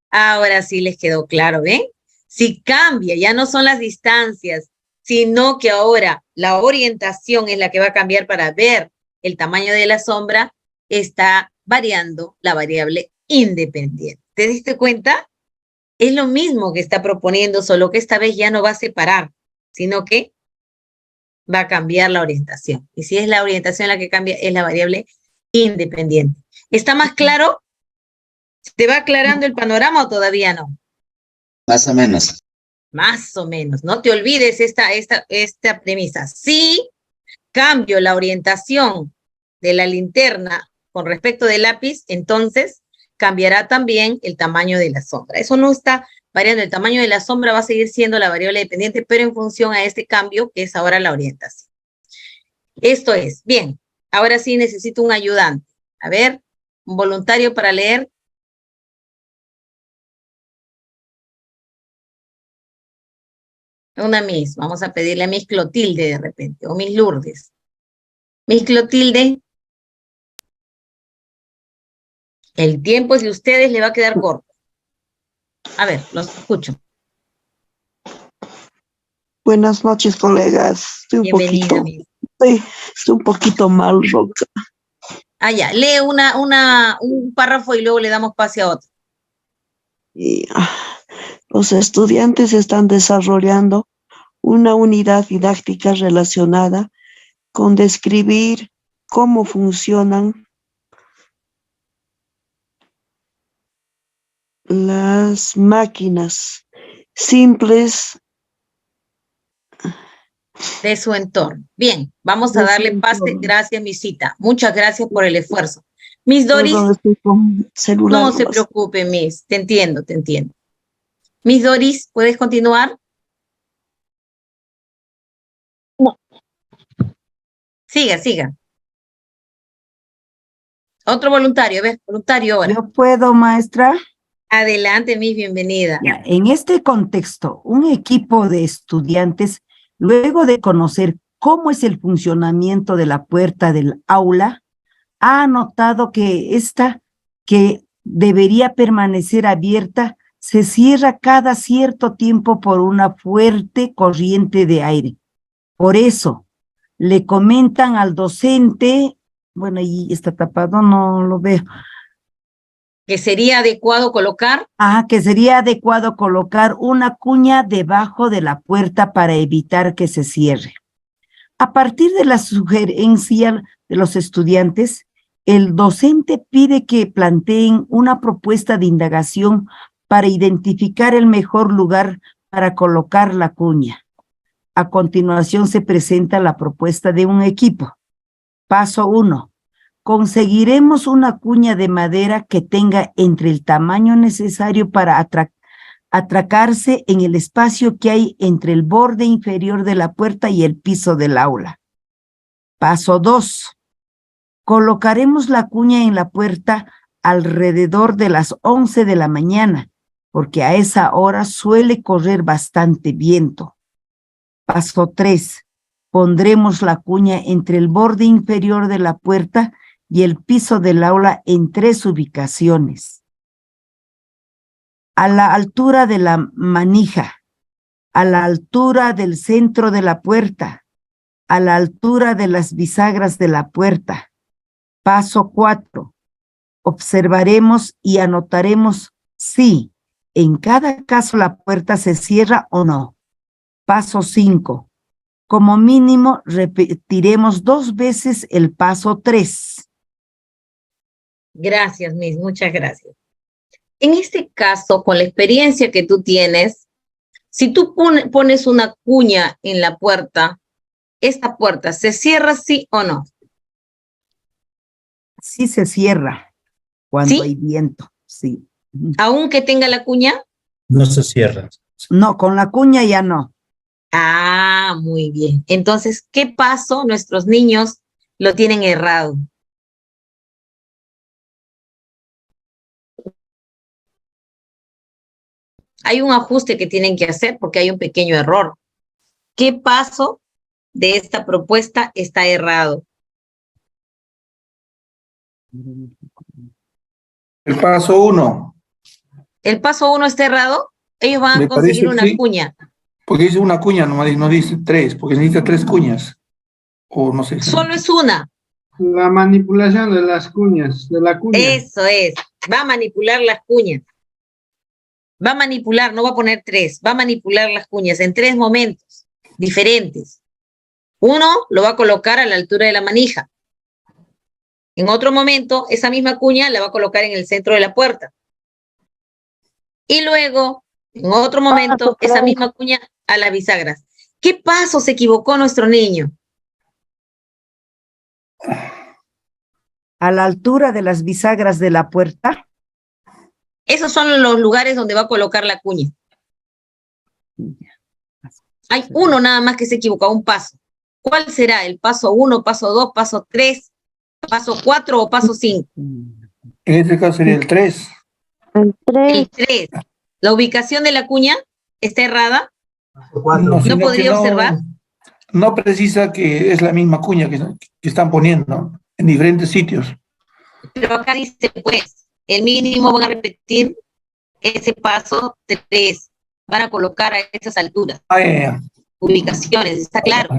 Ahora sí les quedó claro, ¿ven? Si cambia, ya no son las distancias, sino que ahora la orientación es la que va a cambiar para ver el tamaño de la sombra, está variando la variable independiente. ¿Te diste cuenta? Es lo mismo que está proponiendo, solo que esta vez ya no va a separar, sino que va a cambiar la orientación. Y si es la orientación la que cambia, es la variable independiente. ¿Está más claro? ¿Te va aclarando el panorama o todavía no? Más o menos. Más o menos. No te olvides esta premisa. Si cambio la orientación de la linterna con respecto del lápiz, entonces cambiará también el tamaño de la sombra. Eso no está variando. El tamaño de la sombra va a seguir siendo la variable dependiente, pero en función a este cambio que es ahora la orientación. Esto es. Bien. Ahora sí necesito un ayudante. A ver, un voluntario para leer. Una Miss. Vamos a pedirle a Miss Clotilde de repente, o Miss Lourdes. Miss Clotilde. El tiempo es de ustedes, le va a quedar corto. A ver, los escucho. Buenas noches, colegas. Estoy un poquito mal, Roca. Ah, ya. Lee un párrafo y luego le damos pase a otro. Los estudiantes están desarrollando una unidad didáctica relacionada con describir cómo funcionan las máquinas simples de su entorno. Bien, vamos a darle pase. Gracias, Misita. Muchas gracias por el esfuerzo. Miss Doris. No se preocupe, Miss. Te entiendo, te entiendo. Miss Doris, ¿puedes continuar? No. Siga, siga. Otro voluntario, ¿ves? Voluntario ahora. ¿Yo puedo, maestra? Adelante, Miss, bienvenida. Ya, en este contexto, un equipo de estudiantes, luego de conocer cómo es el funcionamiento de la puerta del aula, ha notado que esta, que debería permanecer abierta, se cierra cada cierto tiempo por una fuerte corriente de aire. Por eso, le comentan al docente, bueno, ahí está tapado, no lo veo. ¿Que sería adecuado colocar? Que sería adecuado colocar una cuña debajo de la puerta para evitar que se cierre. A partir de la sugerencia de los estudiantes, el docente pide que planteen una propuesta de indagación para identificar el mejor lugar para colocar la cuña. A continuación se presenta la propuesta de un equipo. Paso 1. Conseguiremos una cuña de madera que tenga entre el tamaño necesario para atracarse en el espacio que hay entre el borde inferior de la puerta y el piso del aula. Paso 2. Colocaremos la cuña en la puerta alrededor de las 11 de la mañana, porque a esa hora suele correr bastante viento. Paso 3. Pondremos la cuña entre el borde inferior de la puerta y el piso del aula en 3 ubicaciones. A la altura de la manija, a la altura del centro de la puerta, a la altura de las bisagras de la puerta. Paso 4. Observaremos y anotaremos si en cada caso la puerta se cierra o no. Paso 5. Como mínimo repetiremos 2 veces el paso 3. Gracias, Miss, muchas gracias. En este caso, con la experiencia que tú tienes, si tú pones una cuña en la puerta, ¿esta puerta se cierra sí o no? Sí se cierra cuando hay viento, sí. ¿Aunque tenga la cuña? No se cierra. No, con la cuña ya no. Ah, muy bien. Entonces, ¿qué paso nuestros niños lo tienen errado? Hay un ajuste que tienen que hacer porque hay un pequeño error. ¿Qué paso de esta propuesta está errado? El paso 1, ¿El paso 1 está errado? Ellos van a me conseguir parece que una sí, cuña. porque dice una cuña, no dice 3, porque necesita 3 cuñas. O no sé. Solo es una. La manipulación de las cuñas, de la cuña. Eso es. Va a manipular las cuñas. Va a manipular, no va a poner 3. Va a manipular las cuñas en 3 momentos diferentes. Uno lo va a colocar a la altura de la manija. En otro momento, esa misma cuña la va a colocar en el centro de la puerta. Y luego, en otro momento, esa misma cuña a las bisagras. ¿Qué paso se equivocó nuestro niño? A la altura de las bisagras de la puerta. Esos son los lugares donde va a colocar la cuña. Hay uno nada más que se equivocó, un paso. ¿Cuál será? ¿El paso 1, paso 2, paso 3, paso 4 o paso 5? En este caso sería el 3. El 3. ¿La ubicación de la cuña está errada? No, ¿No podría observar? No precisa que es la misma cuña que están poniendo en diferentes sitios. Pero acá dice, pues, el mínimo van a repetir ese paso 3. Van a colocar a esas alturas. Ubicaciones, ¿está claro?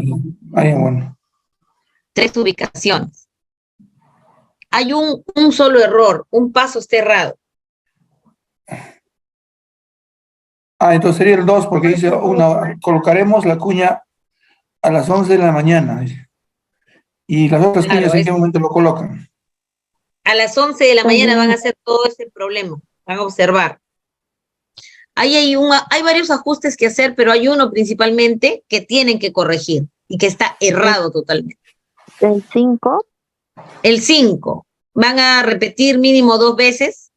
Bueno. 3 ubicaciones. Hay un solo error, un paso está errado. Entonces sería el 2, porque dice, colocaremos la cuña a las 11 de la mañana. Y las otras cuñas, ¿en qué momento lo colocan? A las 11 de la mañana van a hacer todo ese problema. Van a observar. Ahí hay varios ajustes que hacer, pero hay uno principalmente que tienen que corregir y que está errado totalmente. ¿El 5? El 5. Van a repetir mínimo 2 veces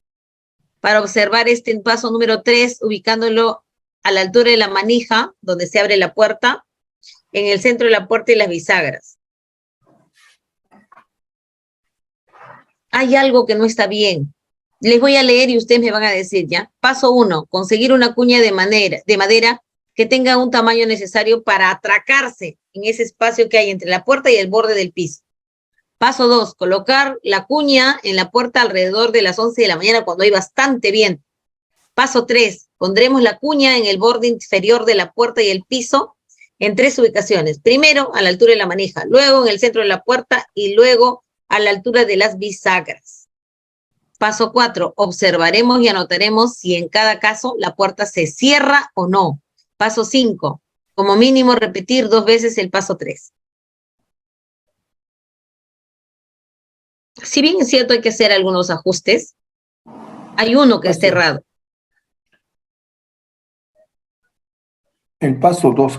para observar este paso número 3, ubicándolo a la altura de la manija, donde se abre la puerta, en el centro de la puerta y las bisagras. Hay algo que no está bien. Les voy a leer y ustedes me van a decir, ¿ya? Paso 1, conseguir una cuña de madera que tenga un tamaño necesario para atracarse en ese espacio que hay entre la puerta y el borde del piso. Paso 2, colocar la cuña en la puerta alrededor de las 11 de la mañana cuando hay bastante viento. Paso 3, pondremos la cuña en el borde inferior de la puerta y el piso en 3 ubicaciones. Primero, a la altura de la manija, luego en el centro de la puerta y luego a la altura de las bisagras. Paso 4, observaremos y anotaremos si en cada caso la puerta se cierra o no. Paso 5, como mínimo repetir 2 veces el paso 3. Si bien es cierto hay que hacer algunos ajustes, hay uno que está errado. El paso 2.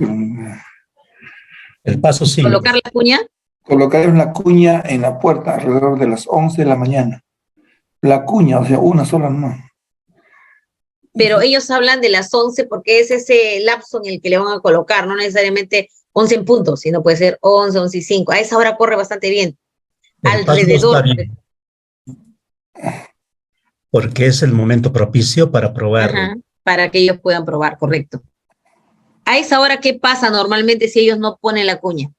El paso 5. ¿Colocar la cuña? Colocar la cuña en la puerta alrededor de las 11 de la mañana. La cuña, o sea, una sola no. Pero ellos hablan de las 11 porque es ese lapso en el que le van a colocar, no necesariamente 11 en punto, sino puede ser 11, 11 y 5. A esa hora corre bastante bien. Alrededor. Bien, porque es el momento propicio para probar. Ajá, para que ellos puedan probar, correcto. A esa hora, ¿qué pasa normalmente si ellos no ponen la cuña?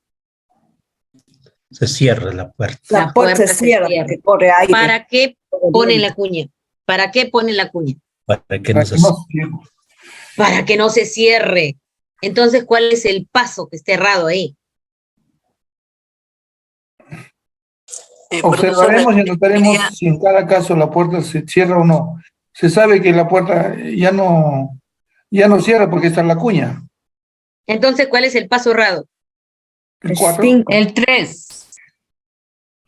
Se cierra la puerta. La puerta se cierra. Corre aire. ¿Para qué ponen la cuña? ¿Para qué ponen la cuña? Para que no se cierre. Para que no se cierre. Entonces, ¿cuál es el paso que está errado ahí? Observaremos y anotaremos si en cada caso la puerta se cierra o no. Se sabe que la puerta ya no cierra porque está en la cuña. Entonces, ¿cuál es el paso errado? El 4. El 3.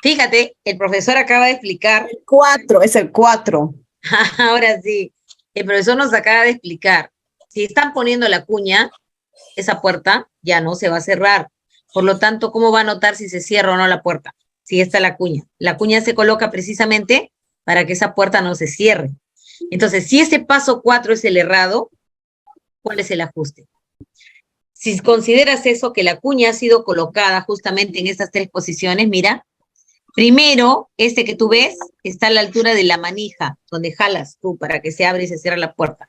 Fíjate, el profesor acaba de explicar. El 4, es el 4. Ahora sí, el profesor nos acaba de explicar. Si están poniendo la cuña, esa puerta ya no se va a cerrar. Por lo tanto, ¿cómo va a notar si se cierra o no la puerta? Si está la cuña. La cuña se coloca precisamente para que esa puerta no se cierre. Entonces, si ese paso 4 es el errado, cuál es el ajuste. Si consideras eso, que la cuña ha sido colocada justamente en estas tres posiciones, mira, primero, este que tú ves está a la altura de la manija, donde jalas tú para que se abre y se cierra la puerta.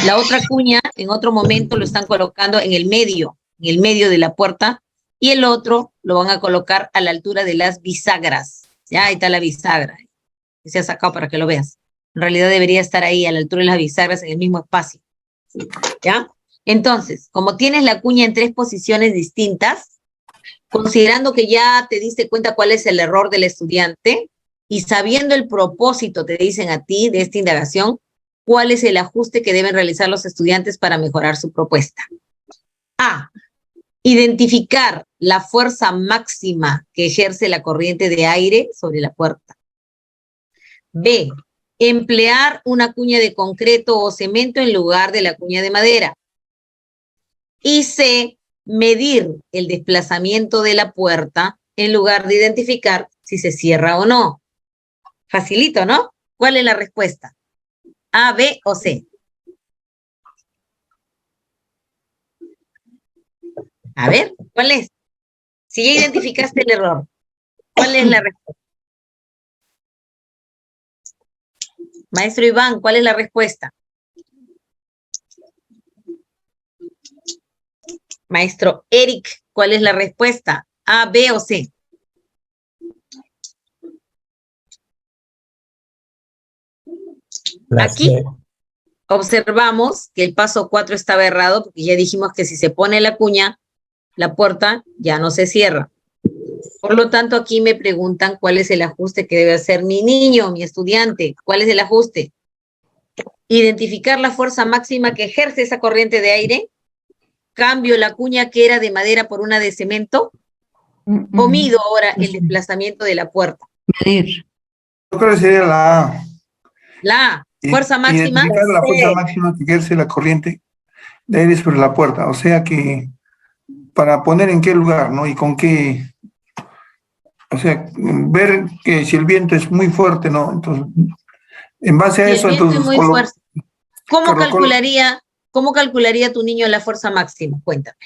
La otra cuña, en otro momento, lo están colocando en el medio de la puerta, y el otro lo van a colocar a la altura de las bisagras. Ya, ahí está la bisagra, que se ha sacado para que lo veas. En realidad debería estar ahí, a la altura de las bisagras, en el mismo espacio. ¿Ya? Entonces, como tienes la cuña en tres posiciones distintas, considerando que ya te diste cuenta cuál es el error del estudiante, y sabiendo el propósito, te dicen a ti, de esta indagación, cuál es el ajuste que deben realizar los estudiantes para mejorar su propuesta. A. Identificar la fuerza máxima que ejerce la corriente de aire sobre la puerta. B. Emplear una cuña de concreto o cemento en lugar de la cuña de madera. Y C. Medir el desplazamiento de la puerta en lugar de identificar si se cierra o no. Facilito, ¿no? ¿Cuál es la respuesta? A, B o C. A ver, ¿cuál es? Si ya identificaste el error, ¿cuál es la respuesta? Maestro Iván, ¿cuál es la respuesta? Maestro Eric, ¿cuál es la respuesta? A, B o C. Aquí observamos que el paso 4 estaba errado, porque ya dijimos que si se pone la cuña, la puerta ya no se cierra. Por lo tanto, aquí me preguntan cuál es el ajuste que debe hacer mi niño, mi estudiante. ¿Cuál es el ajuste? Identificar la fuerza máxima que ejerce esa corriente de aire. Cambio la cuña que era de madera por una de cemento. O mido ahora el desplazamiento de la puerta. Medir. Yo creo que sería la A. La A. Fuerza máxima. Identificar la fuerza máxima que ejerce la corriente de aire sobre la puerta. O sea que para poner en qué lugar, ¿no? Y con qué, o sea, ver que si el viento es muy fuerte, ¿no? Entonces, en base a eso, el viento entonces... es muy fuerte. ¿Cómo calcularía tu niño la fuerza máxima? Cuéntame.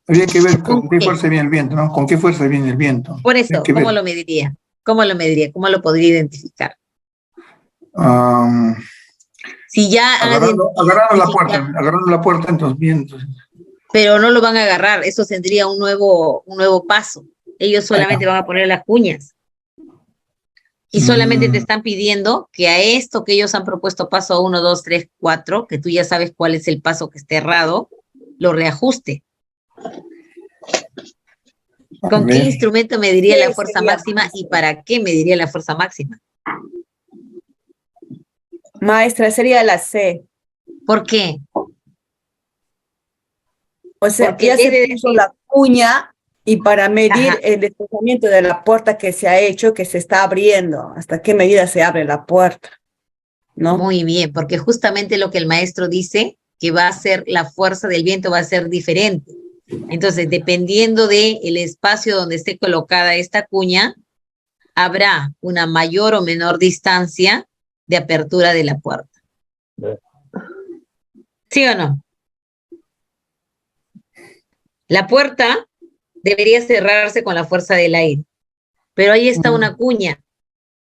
Habría que ver con qué fuerza viene el viento, ¿no? ¿Con qué fuerza viene el viento? Por eso, ¿cómo lo mediría? ¿Cómo lo mediría? ¿Cómo lo podría identificar? Si ya agarrando la puerta, entonces bien. Entonces. Pero no lo van a agarrar, eso tendría un nuevo paso. Ellos solamente van a poner las cuñas. Y solamente te están pidiendo que a esto que ellos han propuesto paso 1, 2, 3, 4, que tú ya sabes cuál es el paso que está errado, lo reajuste. ¿Con qué instrumento mediría la fuerza máxima y para qué mediría la fuerza máxima? Maestra, sería la C. ¿Por qué? O sea, porque ya se puso la cuña y para medir el desplazamiento de la puerta que se ha hecho, que se está abriendo, hasta qué medida se abre la puerta, ¿no? Muy bien, porque justamente lo que el maestro dice, que va a ser la fuerza del viento va a ser diferente. Entonces, dependiendo del espacio donde esté colocada esta cuña, habrá una mayor o menor distancia de apertura de la puerta. ¿Sí o no? La puerta debería cerrarse con la fuerza del aire, pero ahí está una cuña,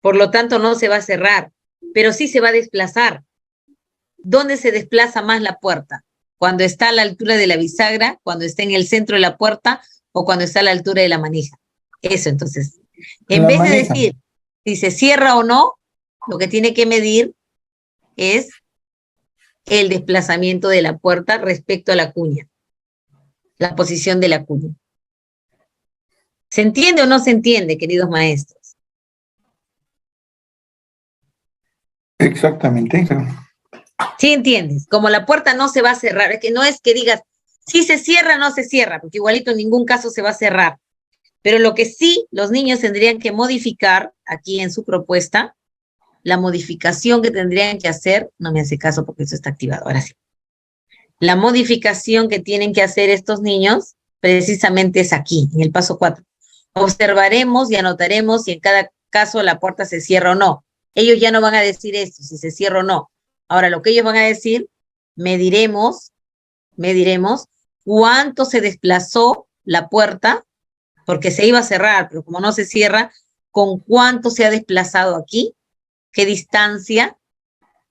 por lo tanto no se va a cerrar, pero sí se va a desplazar. ¿Dónde se desplaza más la puerta? ¿Cuando está a la altura de la bisagra, cuando está en el centro de la puerta o cuando está a la altura de la manija? Eso, entonces, en vez de decir si se cierra o no, lo que tiene que medir es el desplazamiento de la puerta respecto a la cuña, la posición de la cuña. ¿Se entiende o no se entiende, queridos maestros? Exactamente. ¿Sí entiendes? Como la puerta no se va a cerrar, es que no es que digas, si se cierra, no se cierra, porque igualito en ningún caso se va a cerrar. Pero lo que sí los niños tendrían que modificar aquí en su propuesta, la modificación que tendrían que hacer, no me hace caso porque eso está activado, ahora sí. La modificación que tienen que hacer estos niños precisamente es aquí, en el paso 4. Observaremos y anotaremos si en cada caso la puerta se cierra o no. Ellos ya no van a decir esto, si se cierra o no. Ahora, lo que ellos van a decir, mediremos cuánto se desplazó la puerta, porque se iba a cerrar, pero como no se cierra, con cuánto se ha desplazado aquí, qué distancia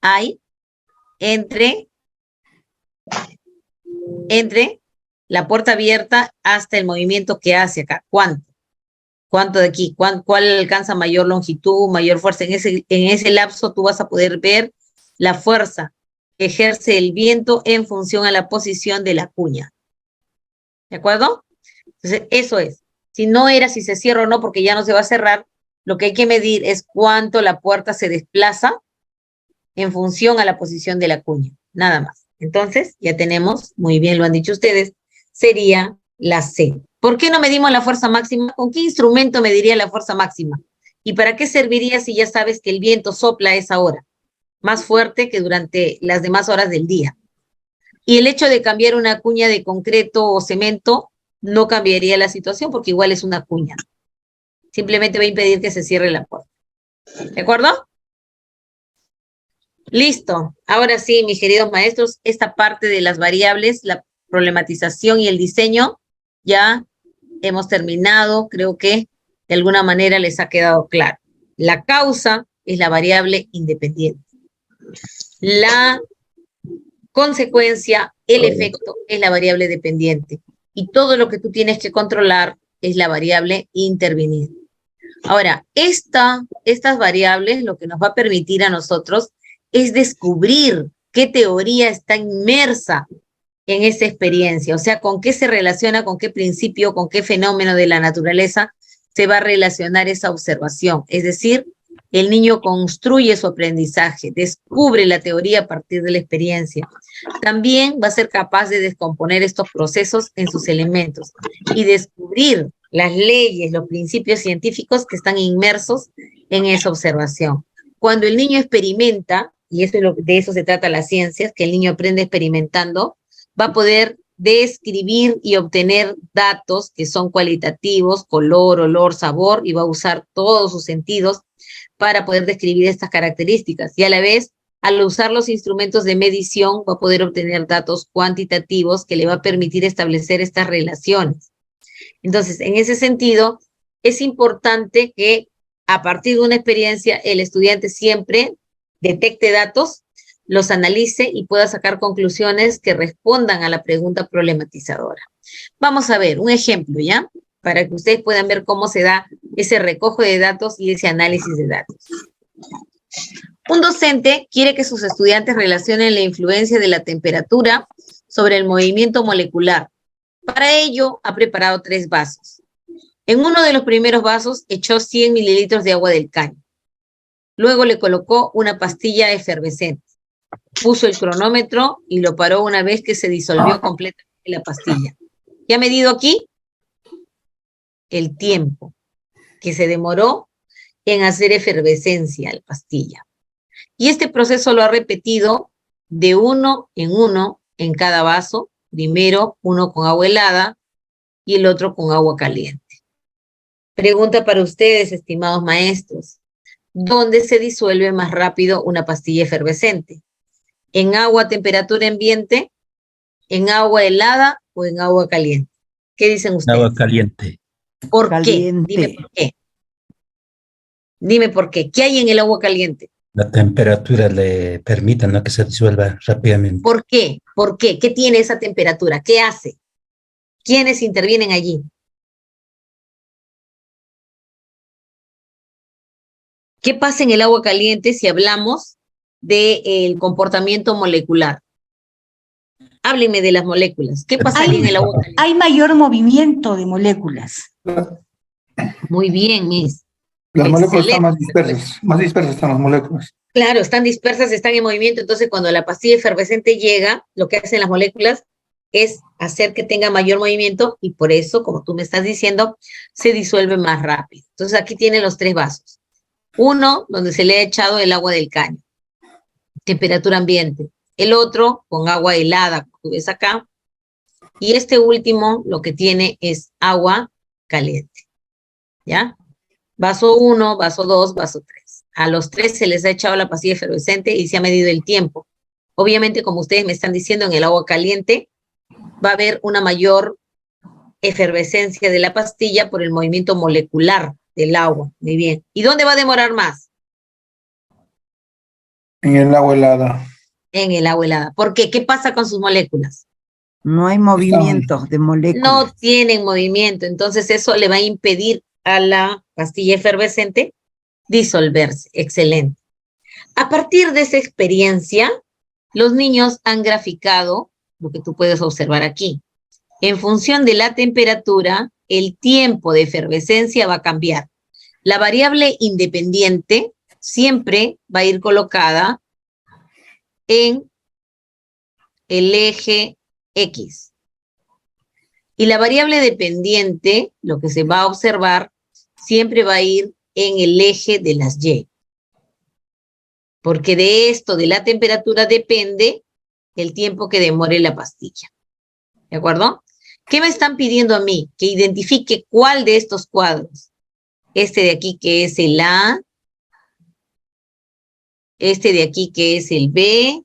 hay entre la puerta abierta hasta el movimiento que hace acá. ¿Cuánto de aquí? ¿Cuál alcanza mayor longitud, mayor fuerza? En ese lapso tú vas a poder ver la fuerza que ejerce el viento en función a la posición de la cuña. ¿De acuerdo? Entonces, eso es. Si se cierra o no, porque ya no se va a cerrar, lo que hay que medir es cuánto la puerta se desplaza en función a la posición de la cuña. Nada más. Entonces, ya tenemos, muy bien lo han dicho ustedes, sería la C. ¿Por qué no medimos la fuerza máxima? ¿Con qué instrumento mediría la fuerza máxima? ¿Y para qué serviría si ya sabes que el viento sopla a esa hora? Más fuerte que durante las demás horas del día. Y el hecho de cambiar una cuña de concreto o cemento no cambiaría la situación porque igual es una cuña. Simplemente va a impedir que se cierre la puerta. ¿De acuerdo? Listo. Ahora sí, mis queridos maestros, esta parte de las variables, la problematización y el diseño, ya hemos terminado. Creo que de alguna manera les ha quedado claro. La causa es la variable independiente. La consecuencia, el efecto, es la variable dependiente. Y todo lo que tú tienes que controlar es la variable interviniente. Ahora, estas variables lo que nos va a permitir a nosotros es descubrir qué teoría está inmersa en esa experiencia, o sea, con qué se relaciona, con qué principio, con qué fenómeno de la naturaleza se va a relacionar esa observación. Es decir, el niño construye su aprendizaje, descubre la teoría a partir de la experiencia. También va a ser capaz de descomponer estos procesos en sus elementos y descubrir las leyes, los principios científicos que están inmersos en esa observación. Cuando el niño experimenta, y de eso se trata la ciencia, que el niño aprende experimentando, va a poder describir y obtener datos que son cualitativos, color, olor, sabor, y va a usar todos sus sentidos para poder describir estas características. Y a la vez, al usar los instrumentos de medición, va a poder obtener datos cuantitativos que le va a permitir establecer estas relaciones. Entonces, en ese sentido, es importante que a partir de una experiencia el estudiante siempre detecte datos, los analice y pueda sacar conclusiones que respondan a la pregunta problematizadora. Vamos a ver un ejemplo, ¿ya? Para que ustedes puedan ver cómo se da ese recojo de datos y ese análisis de datos. Un docente quiere que sus estudiantes relacionen la influencia de la temperatura sobre el movimiento molecular. Para ello, ha preparado 3 vasos. En uno de los primeros vasos echó 100 mililitros de agua del caño. Luego le colocó una pastilla efervescente. Puso el cronómetro y lo paró una vez que se disolvió completamente la pastilla. ¿Qué ha medido aquí? El tiempo que se demoró en hacer efervescencia la pastilla. Y este proceso lo ha repetido de uno en cada vaso. Primero uno con agua helada y el otro con agua caliente. Pregunta para ustedes, estimados maestros. ¿Dónde se disuelve más rápido una pastilla efervescente? ¿En agua a temperatura ambiente? ¿En agua helada o en agua caliente? ¿Qué dicen ustedes? Agua caliente. ¿Por Caliente. qué? Dime por qué. Dime por qué. ¿Qué hay en el agua caliente? La temperatura le permite, ¿no?, que se disuelva rápidamente. ¿Por qué? ¿Por qué? ¿Qué tiene esa temperatura? ¿Qué hace? ¿Quiénes intervienen allí? ¿Qué pasa en el agua caliente si hablamos del comportamiento molecular? Háblenme de las moléculas. ¿Qué pasa en el agua caliente? Hay mayor movimiento de moléculas. Muy bien, Miss. Las moléculas están Excelente. más dispersas están las moléculas. Claro, están dispersas, están en movimiento, entonces cuando la pastilla efervescente llega, lo que hacen las moléculas es hacer que tenga mayor movimiento y por eso, como tú me estás diciendo, se disuelve más rápido. Entonces aquí tienen los 3 vasos. Uno, donde se le ha echado el agua del caño, temperatura ambiente. El otro, con agua helada, como tú ves acá. Y este último, lo que tiene es agua caliente. ¿Ya? Vaso 1, vaso 2, vaso 3. A los 3 se les ha echado la pastilla efervescente y se ha medido el tiempo. Obviamente, como ustedes me están diciendo, en el agua caliente va a haber una mayor efervescencia de la pastilla por el movimiento molecular del agua. Muy bien. ¿Y dónde va a demorar más? En el agua helada. En el agua helada. ¿Por qué? ¿Qué pasa con sus moléculas? No hay movimiento de moléculas. No tienen movimiento, entonces eso le va a impedir a la pastilla efervescente disolverse. Excelente. A partir de esa experiencia, los niños han graficado lo que tú puedes observar aquí. En función de la temperatura, el tiempo de efervescencia va a cambiar. La variable independiente siempre va a ir colocada en el eje X. Y la variable dependiente, lo que se va a observar, siempre va a ir en el eje de las Y. Porque de esto, de la temperatura, depende el tiempo que demore la pastilla. ¿De acuerdo? ¿Qué me están pidiendo a mí? Que identifique cuál de estos cuadros. Este de aquí que es el A, este de aquí que es el B,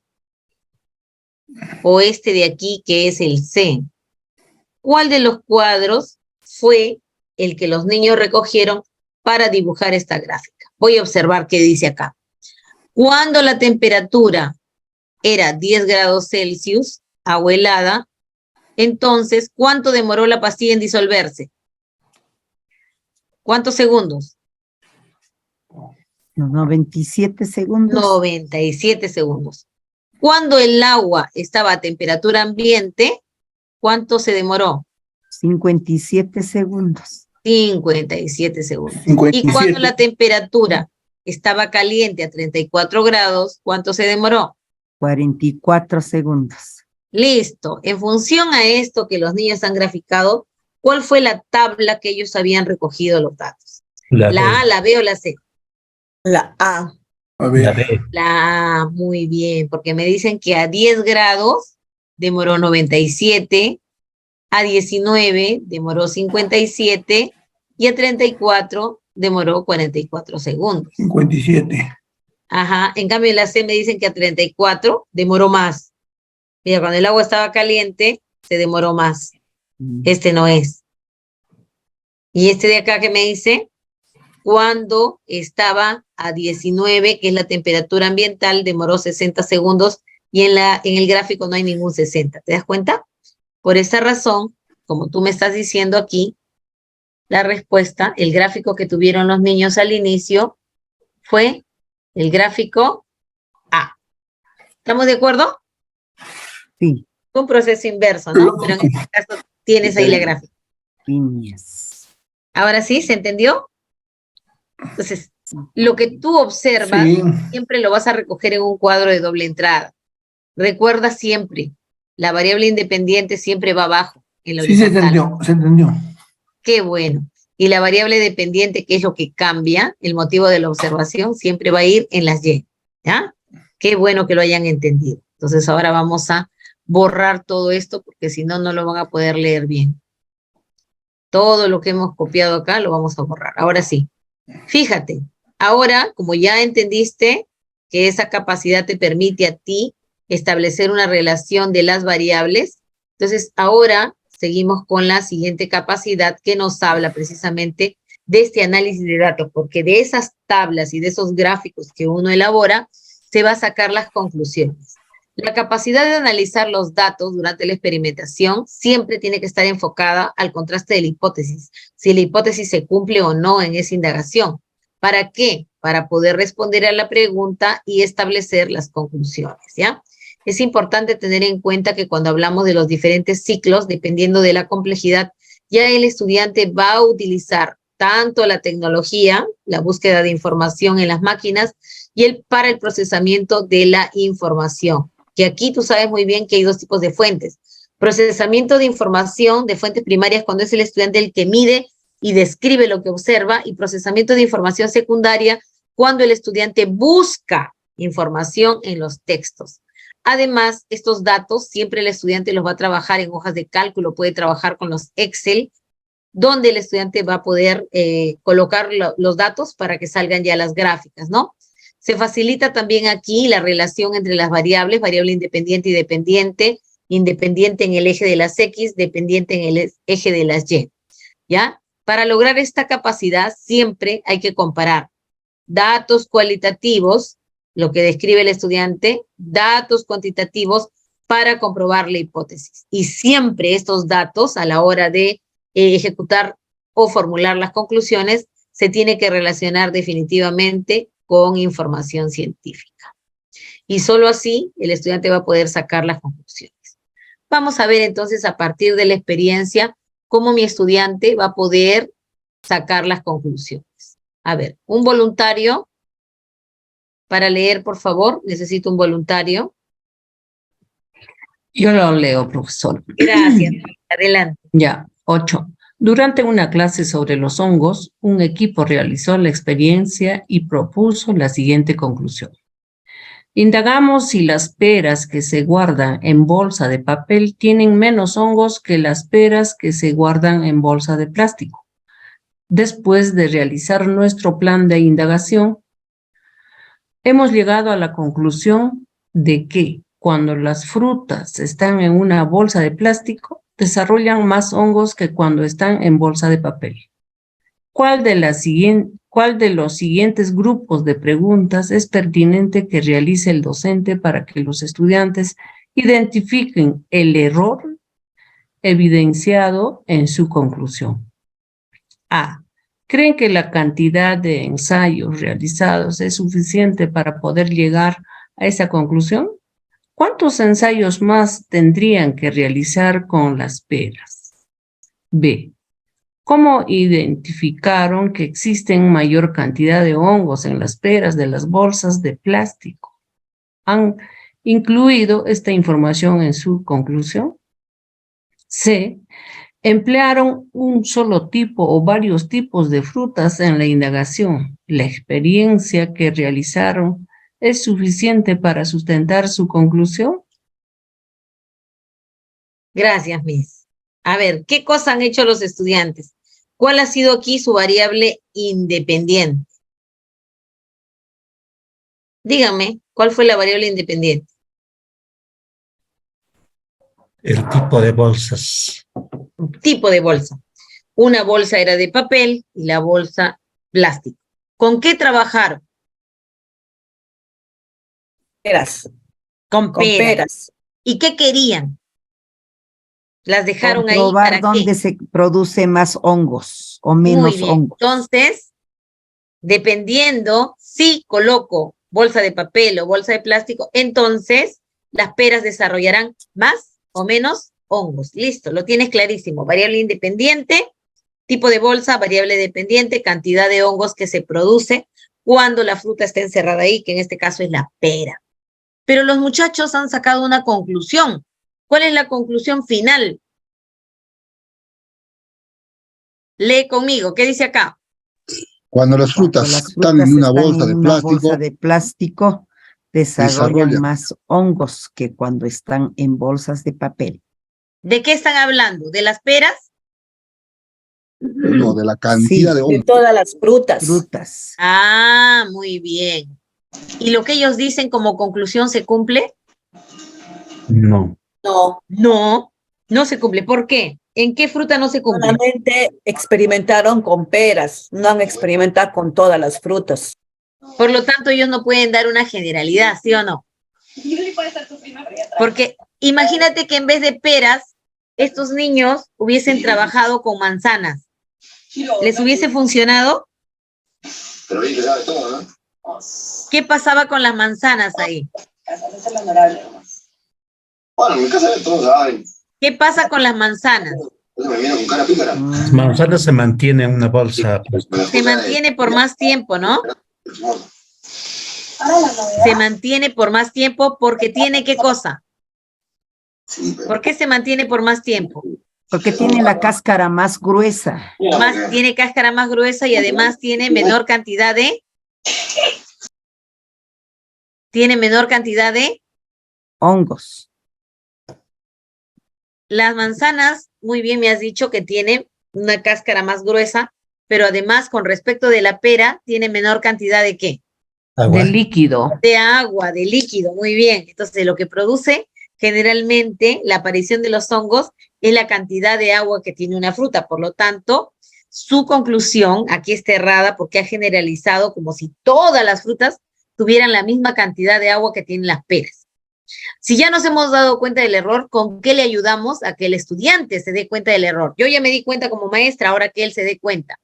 o este de aquí que es el C. ¿Cuál de los cuadros fue el que los niños recogieron para dibujar esta gráfica? Voy a observar qué dice acá. Cuando la temperatura era 10 grados Celsius, agua helada, entonces, ¿cuánto demoró la pastilla en disolverse? ¿Cuántos segundos? 97 segundos. 97 segundos. Cuando el agua estaba a temperatura ambiente, ¿cuánto se demoró? 57 segundos. 57 segundos. 57. Y cuando la temperatura estaba caliente a 34 grados, ¿cuánto se demoró? 44 segundos. Listo. En función a esto que los niños han graficado, ¿cuál fue la tabla que ellos habían recogido los datos? ¿La A, la B o la C? La A. A ver. La B. La A, muy bien, porque me dicen que a 10 grados demoró 97, a 19 demoró 57 y a 34 demoró 44 segundos. 57. Ajá, en cambio en la C me dicen que a 34 demoró más. Mira, cuando el agua estaba caliente, se demoró más. Este no es. Y este de acá que me dice, cuando estaba a 19, que es la temperatura ambiental, demoró 60 segundos y en el gráfico no hay ningún 60. ¿Te das cuenta? Por esa razón, como tú me estás diciendo aquí, la respuesta, el gráfico que tuvieron los niños al inicio fue el gráfico A. ¿Estamos de acuerdo? Sí. Un proceso inverso, ¿no? Pero en este caso tienes ahí la gráfica. Líneas. ¿Ahora sí? ¿Se entendió? Entonces, lo que tú observas, Sí. siempre lo vas a recoger en un cuadro de doble entrada. Recuerda siempre, la variable independiente siempre va abajo, en la Sí, se horizontal. entendió, se entendió. Qué bueno. Y la variable dependiente, que es lo que cambia, el motivo de la observación, siempre va a ir en las Y. ¿Ya? Qué bueno que lo hayan entendido. Entonces, ahora vamos a borrar todo esto, porque si no, no lo van a poder leer bien. Todo lo que hemos copiado acá lo vamos a borrar. Ahora sí. Fíjate, ahora, como ya entendiste que esa capacidad te permite a ti establecer una relación de las variables, entonces ahora seguimos con la siguiente capacidad que nos habla precisamente de este análisis de datos, porque de esas tablas y de esos gráficos que uno elabora, se va a sacar las conclusiones. La capacidad de analizar los datos durante la experimentación siempre tiene que estar enfocada al contraste de la hipótesis, si la hipótesis se cumple o no en esa indagación. ¿Para qué? Para poder responder a la pregunta y establecer las conclusiones, ¿ya? Es importante tener en cuenta que cuando hablamos de los diferentes ciclos, dependiendo de la complejidad, ya el estudiante va a utilizar tanto la tecnología, la búsqueda de información en las máquinas, y para el procesamiento de la información. Que aquí tú sabes muy bien que hay dos tipos de fuentes. Procesamiento de información de fuentes primarias cuando es el estudiante el que mide y describe lo que observa, y procesamiento de información secundaria cuando el estudiante busca información en los textos. Además, estos datos siempre el estudiante los va a trabajar en hojas de cálculo, puede trabajar con los Excel, donde el estudiante va a poder colocar los datos para que salgan ya las gráficas, ¿no? Se facilita también aquí la relación entre las variables, variable independiente y dependiente, independiente en el eje de las X, dependiente en el eje de las Y, ¿ya? Para lograr esta capacidad siempre hay que comparar datos cualitativos, lo que describe el estudiante, datos cuantitativos para comprobar la hipótesis. Y siempre estos datos, a la hora de ejecutar o formular las conclusiones, se tiene que relacionar definitivamente con información científica. Y solo así el estudiante va a poder sacar las conclusiones. Vamos a ver entonces a partir de la experiencia cómo mi estudiante va a poder sacar las conclusiones. A ver, un voluntario para leer, por favor. Necesito un voluntario. Yo lo leo, profesor. Gracias. Adelante. Ya, 8. Durante una clase sobre los hongos, un equipo realizó la experiencia y propuso la siguiente conclusión. Indagamos si las peras que se guardan en bolsa de papel tienen menos hongos que las peras que se guardan en bolsa de plástico. Después de realizar nuestro plan de indagación, hemos llegado a la conclusión de que cuando las frutas están en una bolsa de plástico, desarrollan más hongos que cuando están en bolsa de papel. ¿Cuál de los siguientes grupos de preguntas es pertinente que realice el docente para que los estudiantes identifiquen el error evidenciado en su conclusión? A. ¿Creen que la cantidad de ensayos realizados es suficiente para poder llegar a esa conclusión? ¿Cuántos ensayos más tendrían que realizar con las peras? B. ¿Cómo identificaron que existen mayor cantidad de hongos en las peras de las bolsas de plástico? ¿Han incluido esta información en su conclusión? C. ¿Emplearon un solo tipo o varios tipos de frutas en la indagación? ¿La experiencia que realizaron es suficiente para sustentar su conclusión? Gracias, Miss. A ver, ¿qué cosa han hecho los estudiantes? ¿Cuál ha sido aquí su variable independiente? Díganme, ¿cuál fue la variable independiente? El tipo de bolsas. Tipo de bolsa. Una bolsa era de papel y la bolsa plástico. ¿Con qué trabajaron? Peras. Con peras. peras. ¿Y qué querían? Las dejaron ahí Comprobar para dónde qué. se produce más hongos o menos Muy bien. hongos. Entonces, dependiendo si coloco bolsa de papel o bolsa de plástico, entonces las peras desarrollarán más o menos hongos. Listo, lo tienes clarísimo. Variable independiente, tipo de bolsa, variable dependiente, cantidad de hongos que se produce cuando la fruta está encerrada ahí, que en este caso es la pera. Pero los muchachos han sacado una conclusión. ¿Cuál es la conclusión final? Lee conmigo, ¿qué dice acá? Cuando las frutas están en una bolsa de plástico, desarrollan más hongos que cuando están en bolsas de papel. ¿De qué están hablando? ¿De las peras? No, de la cantidad de hongos. De todas las frutas. Frutas. Ah, muy bien. ¿Y lo que ellos dicen como conclusión se cumple? No. No. No, no se cumple. ¿Por qué? ¿En qué fruta no se cumple? Solamente experimentaron con peras, no han experimentado con todas las frutas. Por lo tanto, ellos no pueden dar una generalidad, ¿sí o no? Porque imagínate que en vez de peras, estos niños hubiesen trabajado con manzanas. ¿Les hubiese funcionado? ¿Qué pasaba con las manzanas ahí? Bueno, en mi casa todos saben. ¿Qué pasa con las manzanas? Las manzanas se mantienen en una bolsa. Se mantiene por más tiempo, ¿no? Se mantiene por más tiempo porque tiene ¿qué cosa? ¿Por qué se mantiene por más tiempo? Porque tiene la cáscara más gruesa. Tiene cáscara más gruesa y además tiene menor cantidad de... Tiene menor cantidad de... hongos. Las manzanas, muy bien me has dicho que tienen una cáscara más gruesa, pero además con respecto de la pera, tiene menor cantidad de ¿qué? De líquido. De agua, de líquido, muy bien. Entonces, lo que produce generalmente la aparición de los hongos es la cantidad de agua que tiene una fruta. Por lo tanto, su conclusión aquí está errada porque ha generalizado como si todas las frutas tuvieran la misma cantidad de agua que tienen las peras. Si ya nos hemos dado cuenta del error, ¿con qué le ayudamos a que el estudiante se dé cuenta del error? Yo ya me di cuenta como maestra, ahora que él se dé cuenta.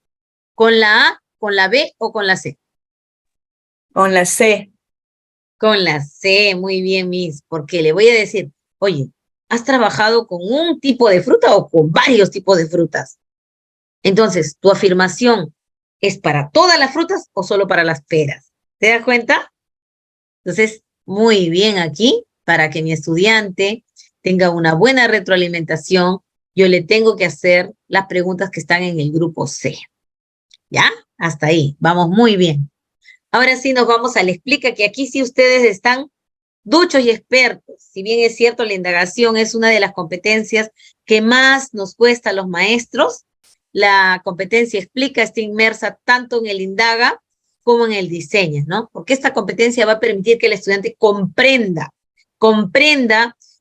¿Con la A, con la B o con la C? Con la C. Con la C, muy bien, Miss, porque le voy a decir, oye, ¿has trabajado con un tipo de fruta o con varios tipos de frutas? Entonces, ¿tu afirmación es para todas las frutas o solo para las peras? ¿Te das cuenta? Entonces, muy bien aquí, para que mi estudiante tenga una buena retroalimentación, yo le tengo que hacer las preguntas que están en el grupo C. ¿Ya? Hasta ahí, vamos muy bien. Ahora sí nos vamos al explica, que aquí sí ustedes están duchos y expertos. Si bien es cierto, la indagación es una de las competencias que más nos cuesta a los maestros, la competencia explica está inmersa tanto en el indaga como en el diseña, ¿no? Porque esta competencia va a permitir que el estudiante comprenda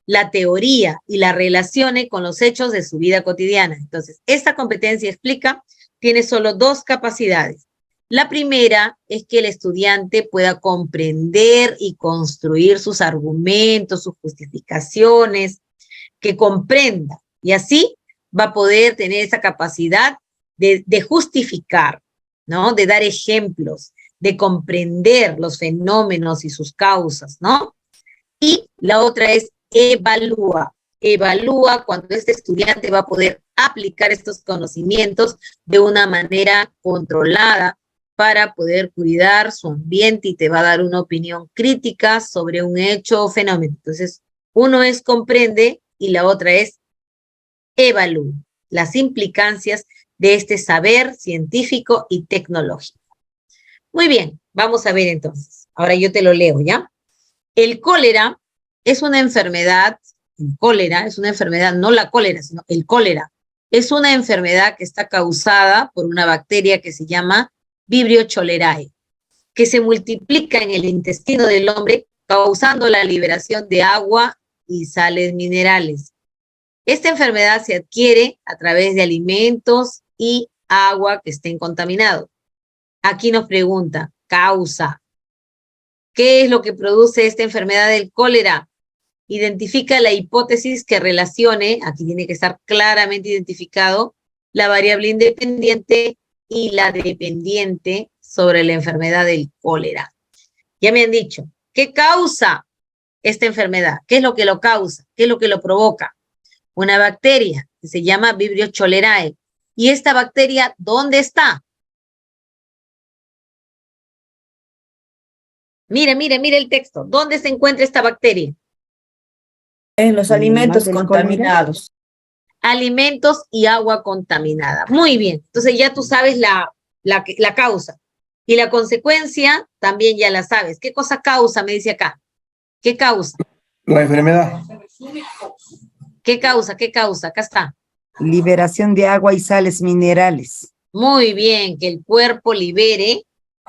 la teoría y la relacione con los hechos de su vida cotidiana. Entonces, esta competencia explica tiene solo dos capacidades. La primera es que el estudiante pueda comprender y construir sus argumentos, sus justificaciones, que comprenda, y así va a poder tener esa capacidad de justificar, ¿no? De dar ejemplos, de comprender los fenómenos y sus causas, ¿no? Y la otra es evalúa cuando este estudiante va a poder aplicar estos conocimientos de una manera controlada para poder cuidar su ambiente y te va a dar una opinión crítica sobre un hecho o fenómeno. Entonces, uno es comprende y la otra es evalúa las implicancias de este saber científico y tecnológico. Muy bien, vamos a ver entonces. Ahora yo te lo leo, ¿ya? El cólera es una enfermedad, no la cólera, sino el cólera. Es una enfermedad que está causada por una bacteria que se llama Vibrio cholerae, que se multiplica en el intestino del hombre, causando la liberación de agua y sales minerales. Esta enfermedad se adquiere a través de alimentos y agua que estén contaminados. Aquí nos pregunta, causa. ¿Qué es lo que produce esta enfermedad del cólera? Identifica la hipótesis que relacione, aquí tiene que estar claramente identificado, la variable independiente y la dependiente sobre la enfermedad del cólera. Ya me han dicho, ¿qué causa esta enfermedad? ¿Qué es lo que lo causa? ¿Qué es lo que lo provoca? Una bacteria que se llama Vibrio cholerae. ¿Y esta bacteria dónde está? Mire el texto. ¿Dónde se encuentra esta bacteria? En los alimentos contaminados. Alimentos y agua contaminada. Muy bien. Entonces ya tú sabes la causa. Y la consecuencia también ya la sabes. ¿Qué cosa causa? Me dice acá. ¿Qué causa? La enfermedad. ¿Qué causa? ¿Qué causa? Acá está. Liberación de agua y sales minerales. Muy bien, que el cuerpo libere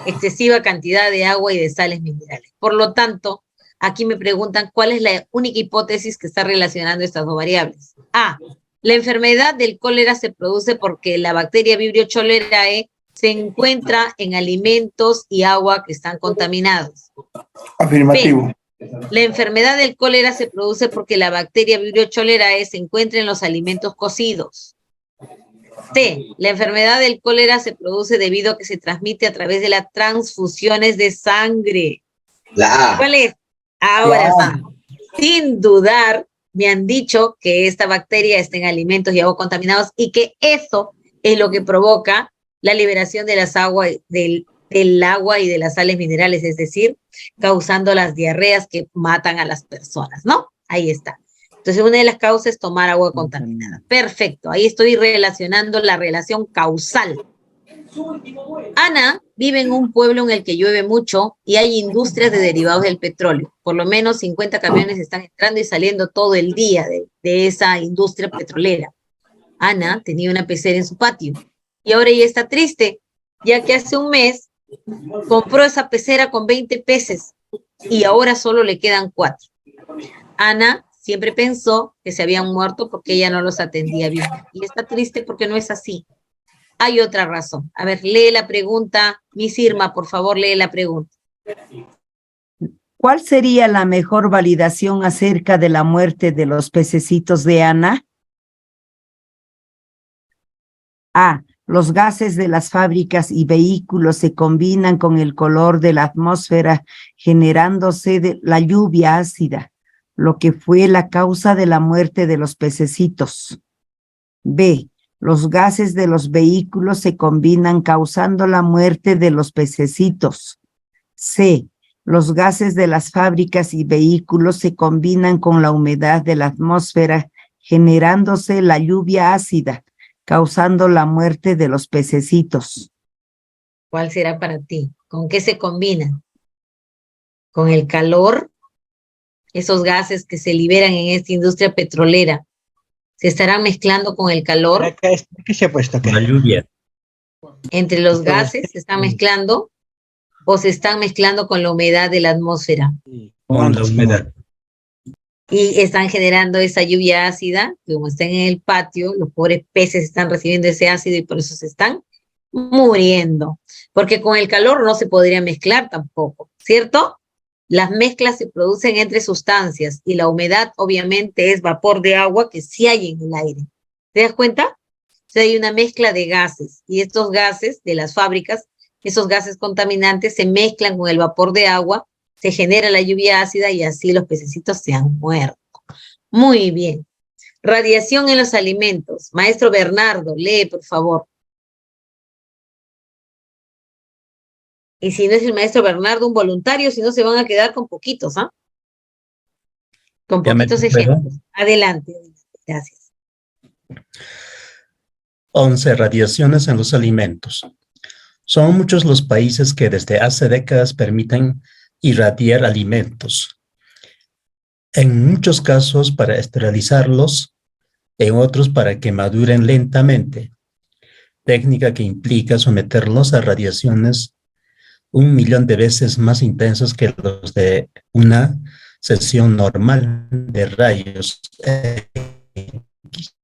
excesiva cantidad de agua y de sales minerales. Por lo tanto, aquí me preguntan cuál es la única hipótesis que está relacionando estas dos variables. A, la enfermedad del cólera se produce porque la bacteria Vibrio cholerae se encuentra en alimentos y agua que están contaminados. Afirmativo. B, la enfermedad del cólera se produce porque la bacteria Vibrio cholerae se encuentra en los alimentos cocidos. C, la enfermedad del cólera se produce debido a que se transmite a través de las transfusiones de sangre. La A. ¿Cuál es? Ahora sí, sin dudar, me han dicho que esta bacteria está en alimentos y agua contaminados y que eso es lo que provoca la liberación de las aguas, del agua y de las sales minerales, es decir, causando las diarreas que matan a las personas, ¿no? Ahí está. Entonces, una de las causas es tomar agua contaminada. Perfecto, ahí estoy relacionando la relación causal. Ana vive en un pueblo en el que llueve mucho y hay industrias de derivados del petróleo. Por lo menos 50 camiones están entrando y saliendo todo el día de esa industria petrolera. Ana tenía una pecera en su patio y ahora ella está triste, ya que hace un mes Compró esa pecera con 20 peces y ahora solo le quedan 4. Ana siempre pensó que se habían muerto porque ella no los atendía bien. Y está triste porque no es así. Hay otra razón. A ver, lee la pregunta. Miss Irma, por favor, lee la pregunta. ¿Cuál sería la mejor validación acerca de la muerte de los pececitos de Ana? A. Los gases de las fábricas y vehículos se combinan con el color de la atmósfera, generándose la lluvia ácida, lo que fue la causa de la muerte de los pececitos. B. Los gases de los vehículos se combinan causando la muerte de los pececitos. C. Los gases de las fábricas y vehículos se combinan con la humedad de la atmósfera, generándose la lluvia ácida, causando la muerte de los pececitos. ¿Cuál será para ti? ¿Con qué se combinan? ¿Con el calor? Esos gases que se liberan en esta industria petrolera, ¿se estarán mezclando con el calor? ¿Qué se ha puesto aquí? La lluvia. ¿Entre los gases se están mezclando o se están mezclando con la humedad de la atmósfera? Con la humedad. Y están generando esa lluvia ácida, que como están en el patio, los pobres peces están recibiendo ese ácido y por eso se están muriendo. Porque con el calor no se podría mezclar tampoco, ¿cierto? Las mezclas se producen entre sustancias y la humedad obviamente es vapor de agua que sí hay en el aire. ¿Te das cuenta? O sea, hay una mezcla de gases y estos gases de las fábricas, esos gases contaminantes se mezclan con el vapor de agua, se genera la lluvia ácida y así los pececitos se han muerto. Muy bien. Radiación en los alimentos. Maestro Bernardo, lee, por favor. Y si no es el maestro Bernardo, un voluntario, si no se van a quedar con poquitos, ¿ah? Con poquitos ejemplos. Adelante, gracias. 11. Radiaciones en los alimentos. Son muchos los países que desde hace décadas permiten irradiar alimentos. En muchos casos para esterilizarlos, en otros para que maduren lentamente. Técnica que implica someterlos a radiaciones 1.000.000 de veces más intensas que los de una sesión normal de rayos X.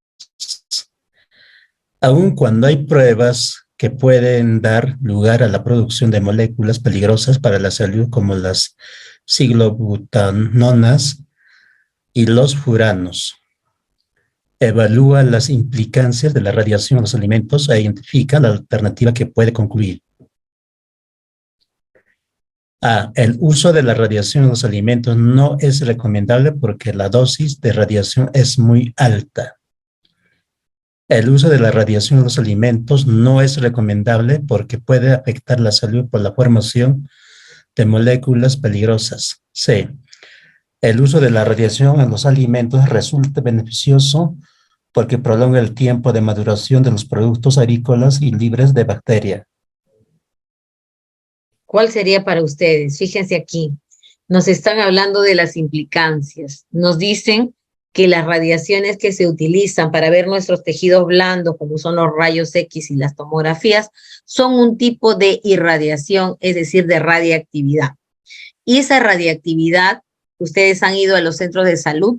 Aun cuando hay pruebas que pueden dar lugar a la producción de moléculas peligrosas para la salud como las ciglobutanonas y los furanos. Evalúa las implicancias de la radiación en los alimentos e identifica la alternativa que puede concluir. A. El uso de la radiación en los alimentos no es recomendable porque la dosis de radiación es muy alta. El uso de la radiación en los alimentos no es recomendable porque puede afectar la salud por la formación de moléculas peligrosas. C. El uso de la radiación en los alimentos resulta beneficioso porque prolonga el tiempo de maduración de los productos agrícolas y libres de bacterias. ¿Cuál sería para ustedes? Fíjense aquí, nos están hablando de las implicancias. Nos dicen que las radiaciones que se utilizan para ver nuestros tejidos blandos, como son los rayos X y las tomografías, son un tipo de irradiación, es decir, de radiactividad. Y esa radiactividad, ustedes han ido a los centros de salud,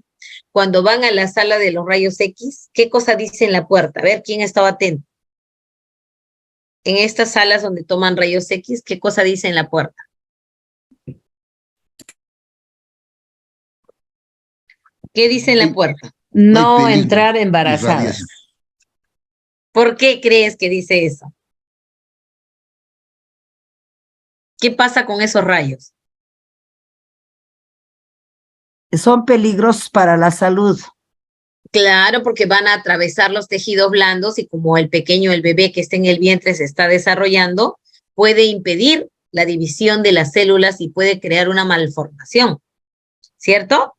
cuando van a la sala de los rayos X, ¿qué cosa dice en la puerta? A ver, ¿quién estaba atento? En estas salas donde toman rayos X, ¿qué cosa dice en la puerta? ¿Qué dice en la puerta? No entrar embarazadas. ¿Por qué crees que dice eso? ¿Qué pasa con esos rayos? Son peligrosos para la salud. Claro, porque van a atravesar los tejidos blandos y como el pequeño, el bebé que está en el vientre se está desarrollando, puede impedir la división de las células y puede crear una malformación, ¿cierto?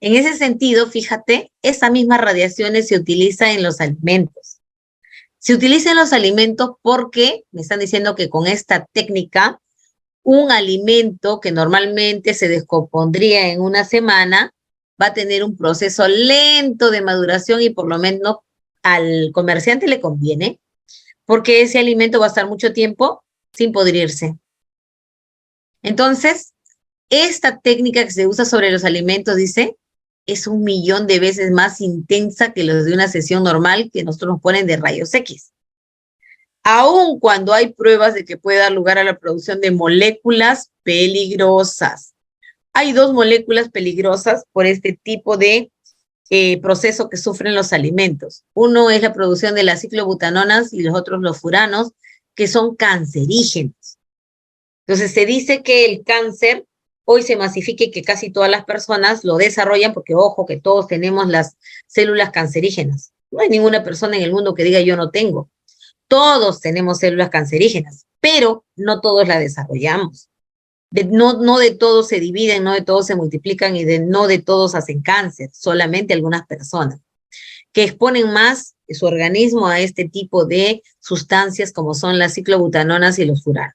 En ese sentido, fíjate, esa misma radiaciones se utiliza en los alimentos. Se utiliza en los alimentos porque me están diciendo que con esta técnica, un alimento que normalmente se descompondría en una semana, va a tener un proceso lento de maduración y por lo menos al comerciante le conviene, porque ese alimento va a estar mucho tiempo sin podrirse. Entonces, esta técnica que se usa sobre los alimentos, dice, es 1.000.000 de veces más intensa que los de una sesión normal que nosotros nos ponen de rayos X. Aun cuando hay pruebas de que puede dar lugar a la producción de moléculas peligrosas. Hay 2 moléculas peligrosas por este tipo de proceso que sufren los alimentos. Uno es la producción de las ciclobutanonas y los otros los furanos, que son cancerígenos. Entonces se dice que el cáncer hoy se masifica y que casi todas las personas lo desarrollan porque, ojo, que todos tenemos las células cancerígenas. No hay ninguna persona en el mundo que diga yo no tengo. Todos tenemos células cancerígenas, pero no todos las desarrollamos. No de todos se dividen, no de todos se multiplican y no de todos hacen cáncer, solamente algunas personas que exponen más su organismo a este tipo de sustancias como son las ciclobutanonas y los furanos.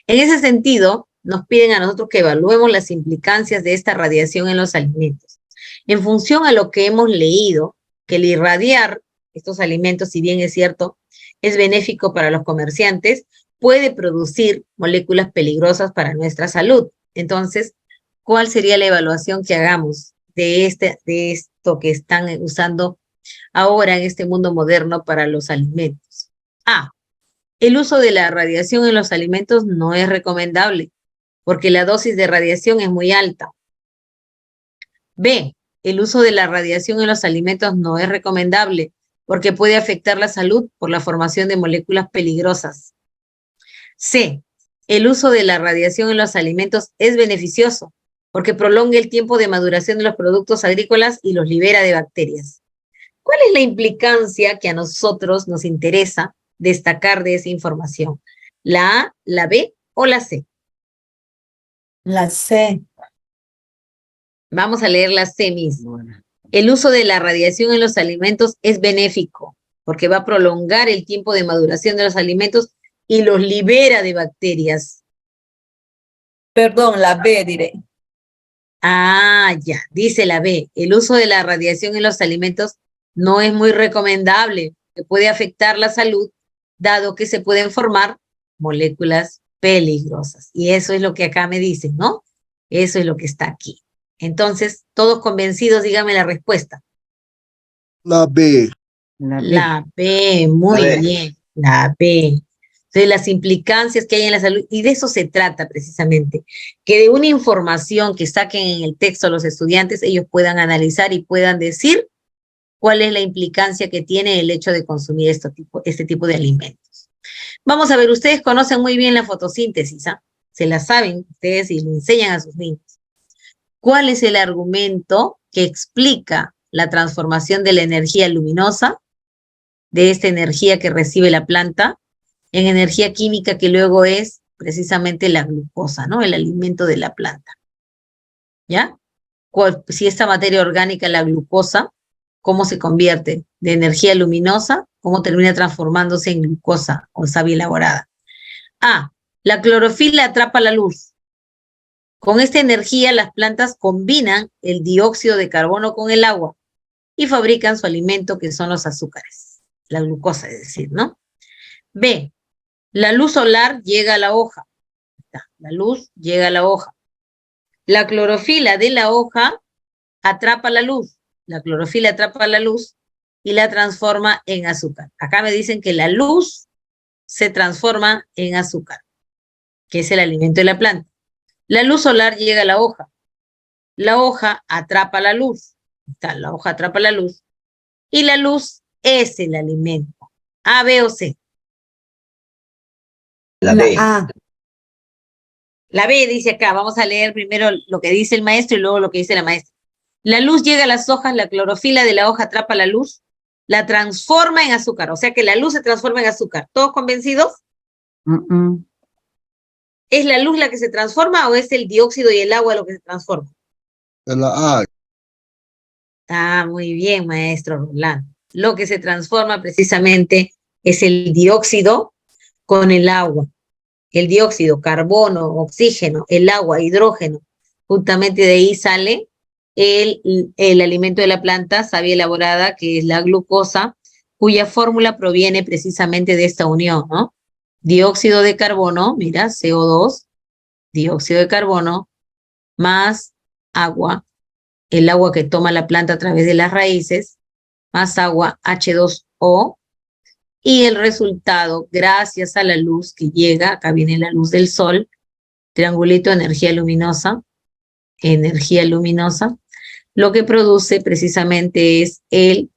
En ese sentido, nos piden a nosotros que evaluemos las implicancias de esta radiación en los alimentos. En función a lo que hemos leído, que el irradiar estos alimentos, si bien es cierto, es benéfico para los comerciantes, puede producir moléculas peligrosas para nuestra salud. Entonces, ¿cuál sería la evaluación que hagamos de esto que están usando ahora en este mundo moderno para los alimentos? A. El uso de la radiación en los alimentos no es recomendable, porque la dosis de radiación es muy alta. B. El uso de la radiación en los alimentos no es recomendable, porque puede afectar la salud por la formación de moléculas peligrosas. C. El uso de la radiación en los alimentos es beneficioso, porque prolonga el tiempo de maduración de los productos agrícolas y los libera de bacterias. ¿Cuál es la implicancia que a nosotros nos interesa destacar de esa información? ¿La A, la B o la C? La C. Vamos a leer la C mismo. El uso de la radiación en los alimentos es benéfico, porque va a prolongar el tiempo de maduración de los alimentos y los libera de bacterias. Perdón, la B diré. Ah, ya, dice la B. El uso de la radiación en los alimentos no es muy recomendable, que puede afectar la salud, dado que se pueden formar moléculas peligrosas. Y eso es lo que acá me dicen, ¿no? Eso es lo que está aquí. Entonces, todos convencidos, díganme la respuesta. La B. La B, muy bien, la B. Entonces, las implicancias que hay en la salud, y de eso se trata precisamente, que de una información que saquen en el texto los estudiantes, ellos puedan analizar y puedan decir cuál es la implicancia que tiene el hecho de consumir este tipo de alimentos. Vamos a ver, ustedes conocen muy bien la fotosíntesis, ¿ah? Se la saben ustedes y lo enseñan a sus niños. ¿Cuál es el argumento que explica la transformación de la energía luminosa, de esta energía que recibe la planta, en energía química que luego es precisamente la glucosa, ¿no? El alimento de la planta. ¿Ya? Si esta materia orgánica, la glucosa, ¿cómo se convierte de energía luminosa? ¿Cómo termina transformándose en glucosa o savia elaborada? A. La clorofila atrapa la luz. Con esta energía las plantas combinan el dióxido de carbono con el agua y fabrican su alimento, que son los azúcares, la glucosa, es decir, ¿no? B. La luz solar llega a la hoja. La luz llega a la hoja. La clorofila de la hoja atrapa la luz. La clorofila atrapa la luz y la transforma en azúcar. Acá me dicen que la luz se transforma en azúcar, que es el alimento de la planta. La luz solar llega a la hoja. La hoja atrapa la luz. La hoja atrapa la luz. Y la luz es el alimento. A, B o C. La B. A. La B dice acá. Vamos a leer primero lo que dice el maestro y luego lo que dice la maestra. La luz llega a las hojas, la clorofila de la hoja atrapa la luz, la transforma en azúcar. O sea que la luz se transforma en azúcar. ¿Todos convencidos? ¿Es la luz la que se transforma o es el dióxido y el agua lo que se transforma? Es la A. Ah, muy bien, maestro Rolando. Lo que se transforma precisamente es el dióxido con el agua. El dióxido, carbono, oxígeno, el agua, hidrógeno. Justamente de ahí sale el alimento de la planta, savia elaborada, que es la glucosa, cuya fórmula proviene precisamente de esta unión, ¿no? Dióxido de carbono, mira, CO2, dióxido de carbono, más agua, el agua que toma la planta a través de las raíces, más agua H2O, y el resultado, gracias a la luz que llega, acá viene la luz del sol, triangulito energía luminosa, lo que produce precisamente es el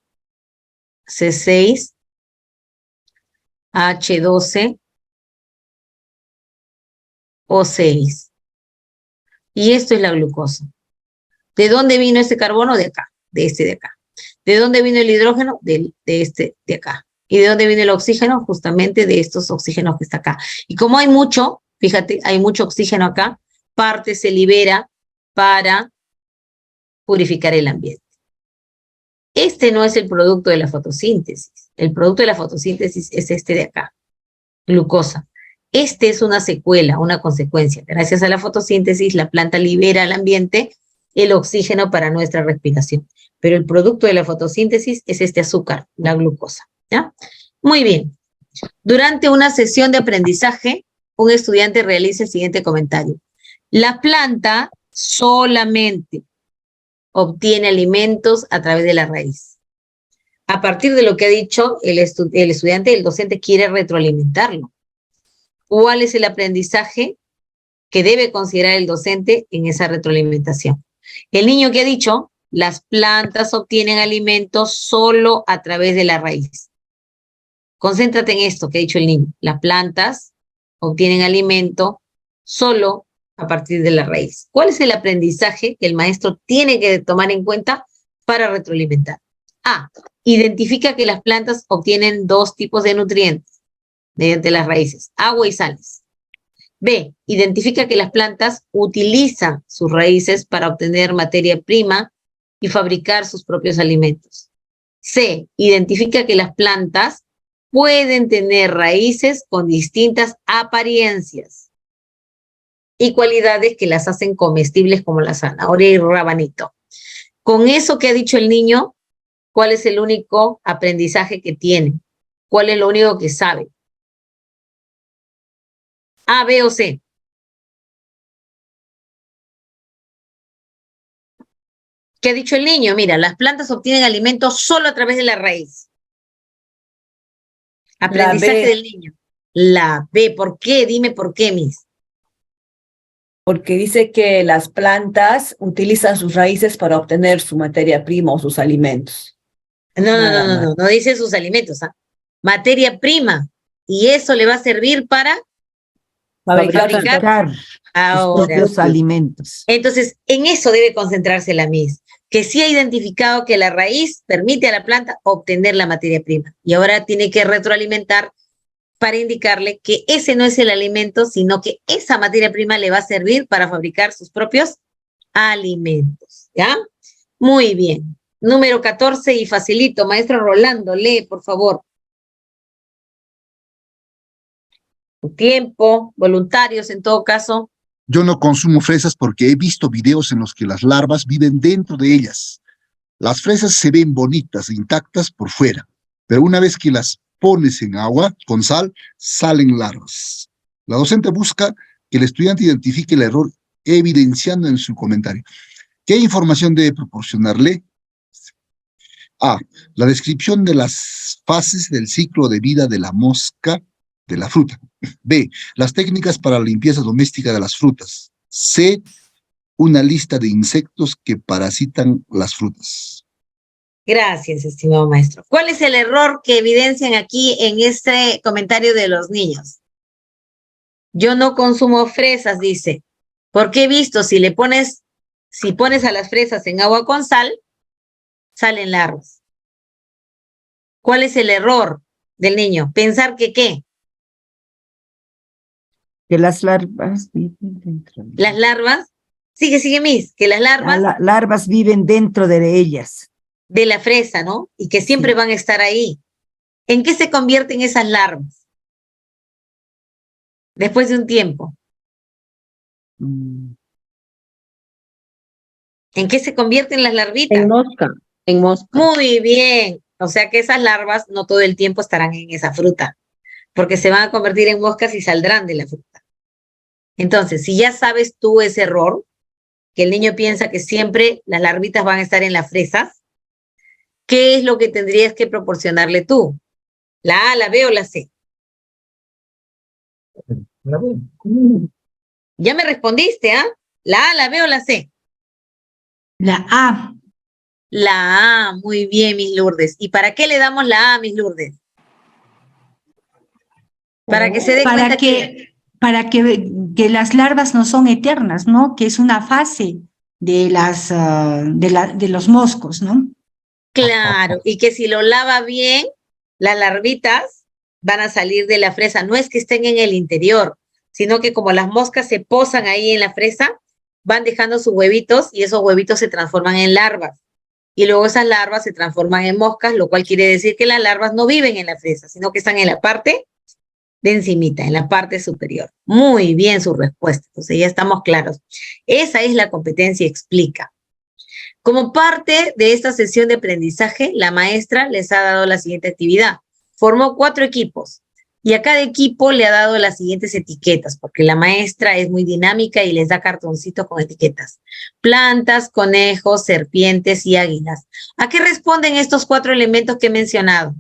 C6, H12, O6. Y esto es la glucosa. ¿De dónde vino este carbono? De acá, de este de acá. ¿De dónde vino el hidrógeno? De este de acá. ¿Y de dónde viene el oxígeno? Justamente de estos oxígenos que está acá. Y como hay mucho, fíjate, hay mucho oxígeno acá, parte se libera para purificar el ambiente. Este no es el producto de la fotosíntesis. El producto de la fotosíntesis es este de acá, glucosa. Este es una secuela, una consecuencia. Gracias a la fotosíntesis, la planta libera al ambiente el oxígeno para nuestra respiración. Pero el producto de la fotosíntesis es este azúcar, la glucosa. ¿Ya? Muy bien. Durante una sesión de aprendizaje, un estudiante realiza el siguiente comentario. La planta solamente obtiene alimentos a través de la raíz. A partir de lo que ha dicho el estudiante, el docente quiere retroalimentarlo. ¿Cuál es el aprendizaje que debe considerar el docente en esa retroalimentación? El niño que ha dicho, las plantas obtienen alimentos solo a través de la raíz. Concéntrate en esto que ha dicho el niño. Las plantas obtienen alimento solo a partir de la raíz. ¿Cuál es el aprendizaje que el maestro tiene que tomar en cuenta para retroalimentar? A. Identifica que las plantas obtienen dos tipos de nutrientes mediante las raíces, agua y sales. B. Identifica que las plantas utilizan sus raíces para obtener materia prima y fabricar sus propios alimentos. C. Identifica que las plantas pueden tener raíces con distintas apariencias y cualidades que las hacen comestibles como la zanahoria y rabanito. Con eso que ha dicho el niño, ¿cuál es el único aprendizaje que tiene? ¿Cuál es lo único que sabe? A, B o C. ¿Qué ha dicho el niño? Mira, las plantas obtienen alimentos solo a través de la raíz. Aprendizaje del niño. La B. ¿Por qué? Dime por qué, Miss. Porque dice que las plantas utilizan sus raíces para obtener su materia prima o sus alimentos. No dice sus alimentos, ¿ah? Materia prima. Y eso le va a servir para fabricar ahora los alimentos. Entonces, en eso debe concentrarse la Miss, que sí ha identificado que la raíz permite a la planta obtener la materia prima. Y ahora tiene que retroalimentar para indicarle que ese no es el alimento, sino que esa materia prima le va a servir para fabricar sus propios alimentos. ¿Ya? Muy bien. Número 14 y facilito. Maestro Rolando, lee, por favor. Tiempo, voluntarios en todo caso. Yo no consumo fresas porque he visto videos en los que las larvas viven dentro de ellas. Las fresas se ven bonitas e intactas por fuera, pero una vez que las pones en agua con sal, salen larvas. La docente busca que el estudiante identifique el error evidenciando en su comentario. ¿Qué información debe proporcionarle? A. La descripción de las fases del ciclo de vida de la mosca de la fruta. B. Las técnicas para la limpieza doméstica de las frutas. C. Una lista de insectos que parasitan las frutas. Gracias, estimado maestro. ¿Cuál es el error que evidencian aquí en este comentario de los niños? Yo no consumo fresas, dice. Porque he visto, si pones a las fresas en agua con sal, salen larvas. ¿Cuál es el error del niño? Pensar que ¿qué? Que las larvas viven dentro. Las larvas, sigue, Miss, que las larvas. Las larvas viven dentro de ellas. De la fresa, ¿no? Y que siempre van a estar ahí. ¿En qué se convierten esas larvas? Después de un tiempo. ¿En qué se convierten las larvitas? En mosca. En mosca. Muy bien. O sea que esas larvas no todo el tiempo estarán en esa fruta, porque se van a convertir en moscas y saldrán de la fruta. Entonces, si ya sabes tú ese error, que el niño piensa que siempre las larvitas van a estar en las fresas, ¿qué es lo que tendrías que proporcionarle tú? ¿La A, la B o la C? Ya me respondiste, ¿ah? ¿La A, la B o la C? La A. La A, muy bien, Miss Lourdes. ¿Y para qué le damos la A, Miss Lourdes? Para que se dé cuenta para que las larvas no son eternas, ¿no? Que es una fase de de los moscos, ¿no? Claro, y que si lo lava bien, las larvitas van a salir de la fresa. No es que estén en el interior, sino que como las moscas se posan ahí en la fresa, van dejando sus huevitos y esos huevitos se transforman en larvas. Y luego esas larvas se transforman en moscas, lo cual quiere decir que las larvas no viven en la fresa, sino que están en la parte de encimita, en la parte superior. Muy bien su respuesta, entonces ya estamos claros. Esa es la competencia explica. Como parte de esta sesión de aprendizaje, la maestra les ha dado la siguiente actividad. Formó 4 equipos y a cada equipo le ha dado las siguientes etiquetas, porque la maestra es muy dinámica y les da cartoncitos con etiquetas. Plantas, conejos, serpientes y águilas. ¿A qué responden estos 4 elementos que he mencionado?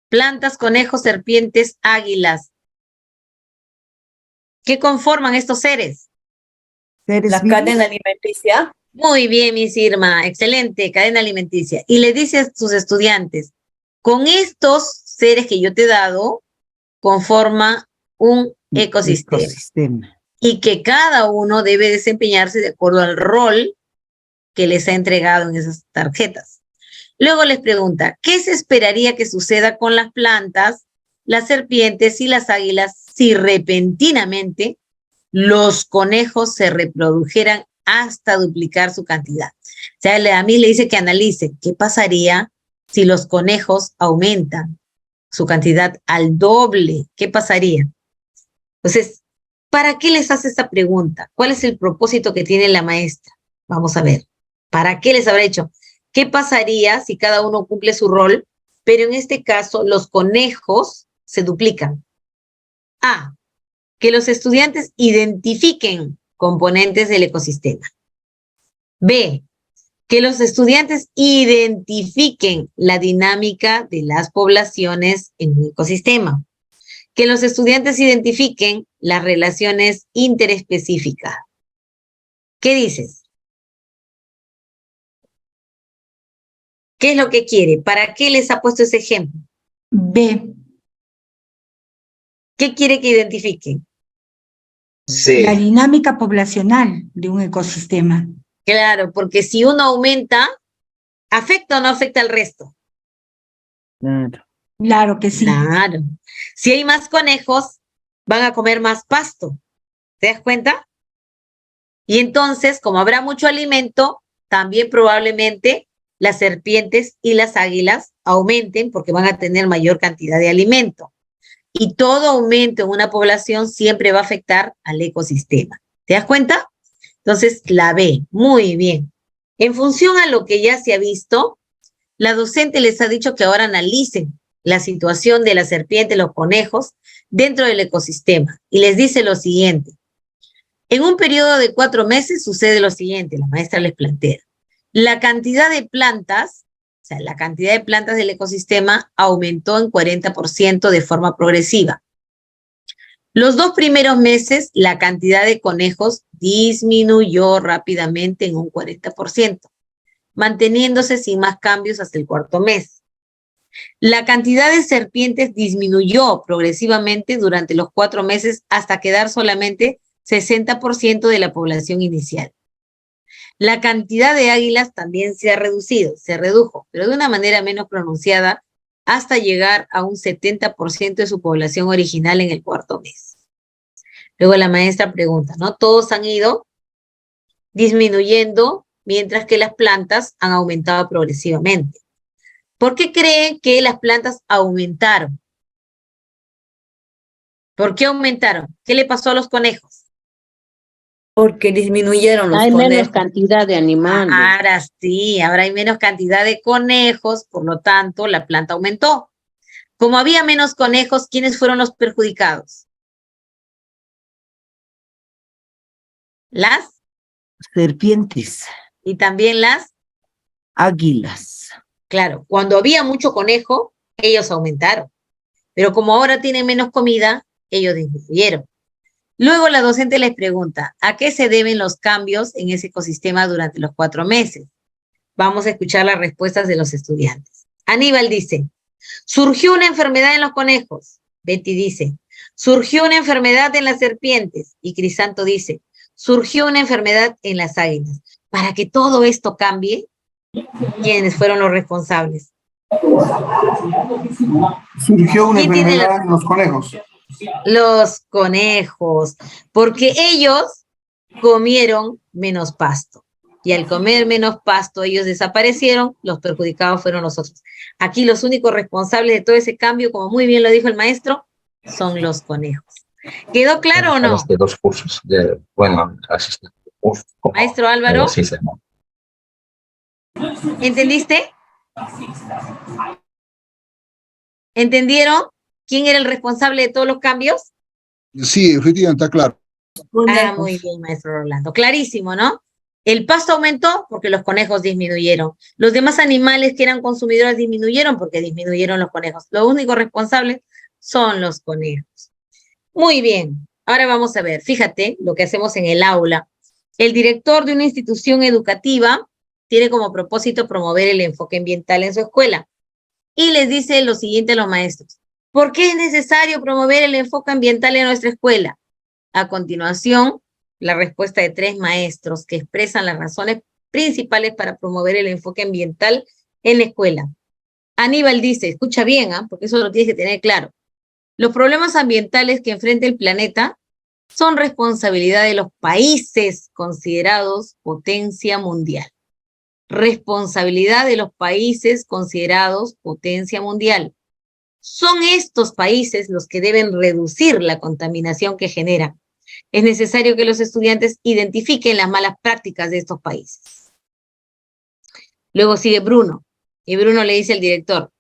Plantas, conejos, serpientes, águilas. ¿Qué conforman estos seres? La cadena alimenticia. Muy bien, Miss Irma. Excelente, cadena alimenticia. Y le dice a sus estudiantes, con estos seres que yo te he dado, conforma un ecosistema. Y que cada uno debe desempeñarse de acuerdo al rol que les ha entregado en esas tarjetas. Luego les pregunta, ¿qué se esperaría que suceda con las plantas, las serpientes y las águilas si repentinamente los conejos se reprodujeran hasta duplicar su cantidad? O sea, a mí le dice que analice qué pasaría si los conejos aumentan su cantidad al doble. ¿Qué pasaría? Entonces, ¿para qué les hace esta pregunta? ¿Cuál es el propósito que tiene la maestra? Vamos a ver. ¿Para qué les habrá hecho? ¿Qué pasaría si cada uno cumple su rol? Pero en este caso, los conejos se duplican. A, que los estudiantes identifiquen componentes del ecosistema. B, que los estudiantes identifiquen la dinámica de las poblaciones en un ecosistema. Que los estudiantes identifiquen las relaciones interespecíficas. ¿Qué dices? ¿Qué es lo que quiere? ¿Para qué les ha puesto ese ejemplo? B. ¿Qué quiere que identifiquen? C. La dinámica poblacional de un ecosistema. Claro, porque si uno aumenta, ¿afecta o no afecta al resto? Claro. Claro que sí. Claro. Si hay más conejos, van a comer más pasto. ¿Te das cuenta? Y entonces, como habrá mucho alimento, también probablemente las serpientes y las águilas aumenten porque van a tener mayor cantidad de alimento. Y todo aumento en una población siempre va a afectar al ecosistema. ¿Te das cuenta? Entonces, la B, muy bien. En función a lo que ya se ha visto, la docente les ha dicho que ahora analicen la situación de las serpientes, los conejos, dentro del ecosistema. Y les dice lo siguiente. En un periodo de 4 meses sucede lo siguiente, la maestra les plantea. La cantidad de plantas, o sea, la cantidad de plantas del ecosistema aumentó en 40% de forma progresiva. Los 2 primeros meses, la cantidad de conejos disminuyó rápidamente en un 40%, manteniéndose sin más cambios hasta el 4.º mes. La cantidad de serpientes disminuyó progresivamente durante los 4 meses hasta quedar solamente 60% de la población inicial. La cantidad de águilas también se redujo, pero de una manera menos pronunciada, hasta llegar a un 70% de su población original en el 4.º mes. Luego la maestra pregunta, ¿no? Todos han ido disminuyendo, mientras que las plantas han aumentado progresivamente. ¿Por qué creen que las plantas aumentaron? ¿Por qué aumentaron? ¿Qué le pasó a los conejos? Porque disminuyeron los conejos. Hay menos conejos. cantidad de animales. Ahora sí, ahora hay menos cantidad de conejos, por lo tanto, la planta aumentó. Como había menos conejos, ¿quiénes fueron los perjudicados? Las serpientes. Y también las águilas. Claro, cuando había mucho conejo, ellos aumentaron. Pero como ahora tienen menos comida, ellos disminuyeron. Luego la docente les pregunta, ¿a qué se deben los cambios en ese ecosistema durante los 4 meses? Vamos a escuchar las respuestas de los estudiantes. Aníbal dice, surgió una enfermedad en los conejos. Betty dice, surgió una enfermedad en las serpientes. Y Crisanto dice, surgió una enfermedad en las águilas. Para que todo esto cambie, ¿quiénes fueron los responsables? Surgió una enfermedad en los conejos. Los conejos, porque ellos comieron menos pasto. Y al comer menos pasto, ellos desaparecieron, los perjudicados fueron nosotros. Aquí los únicos responsables de todo ese cambio, como muy bien lo dijo el maestro, son los conejos. ¿Quedó claro o no? De 2 cursos, bueno, asistente. Maestro Álvaro. Sí, sí. ¿Entendiste? ¿Entendieron quién era el responsable de todos los cambios? Sí, efectivamente, está claro. Ah, muy bien, maestro Rolando. Clarísimo, ¿no? El pasto aumentó porque los conejos disminuyeron. Los demás animales que eran consumidores disminuyeron porque disminuyeron los conejos. Los únicos responsables son los conejos. Muy bien. Ahora vamos a ver. Fíjate lo que hacemos en el aula. El director de una institución educativa tiene como propósito promover el enfoque ambiental en su escuela. Y les dice lo siguiente a los maestros. ¿Por qué es necesario promover el enfoque ambiental en nuestra escuela? A continuación, la respuesta de 3 maestros que expresan las razones principales para promover el enfoque ambiental en la escuela. Aníbal dice, escucha bien, porque eso lo tienes que tener claro. Los problemas ambientales que enfrenta el planeta son responsabilidad de los países considerados potencia mundial. Responsabilidad de los países considerados potencia mundial. Son estos países los que deben reducir la contaminación que generan. Es necesario que los estudiantes identifiquen las malas prácticas de estos países. Luego sigue Bruno, y Bruno le dice al director,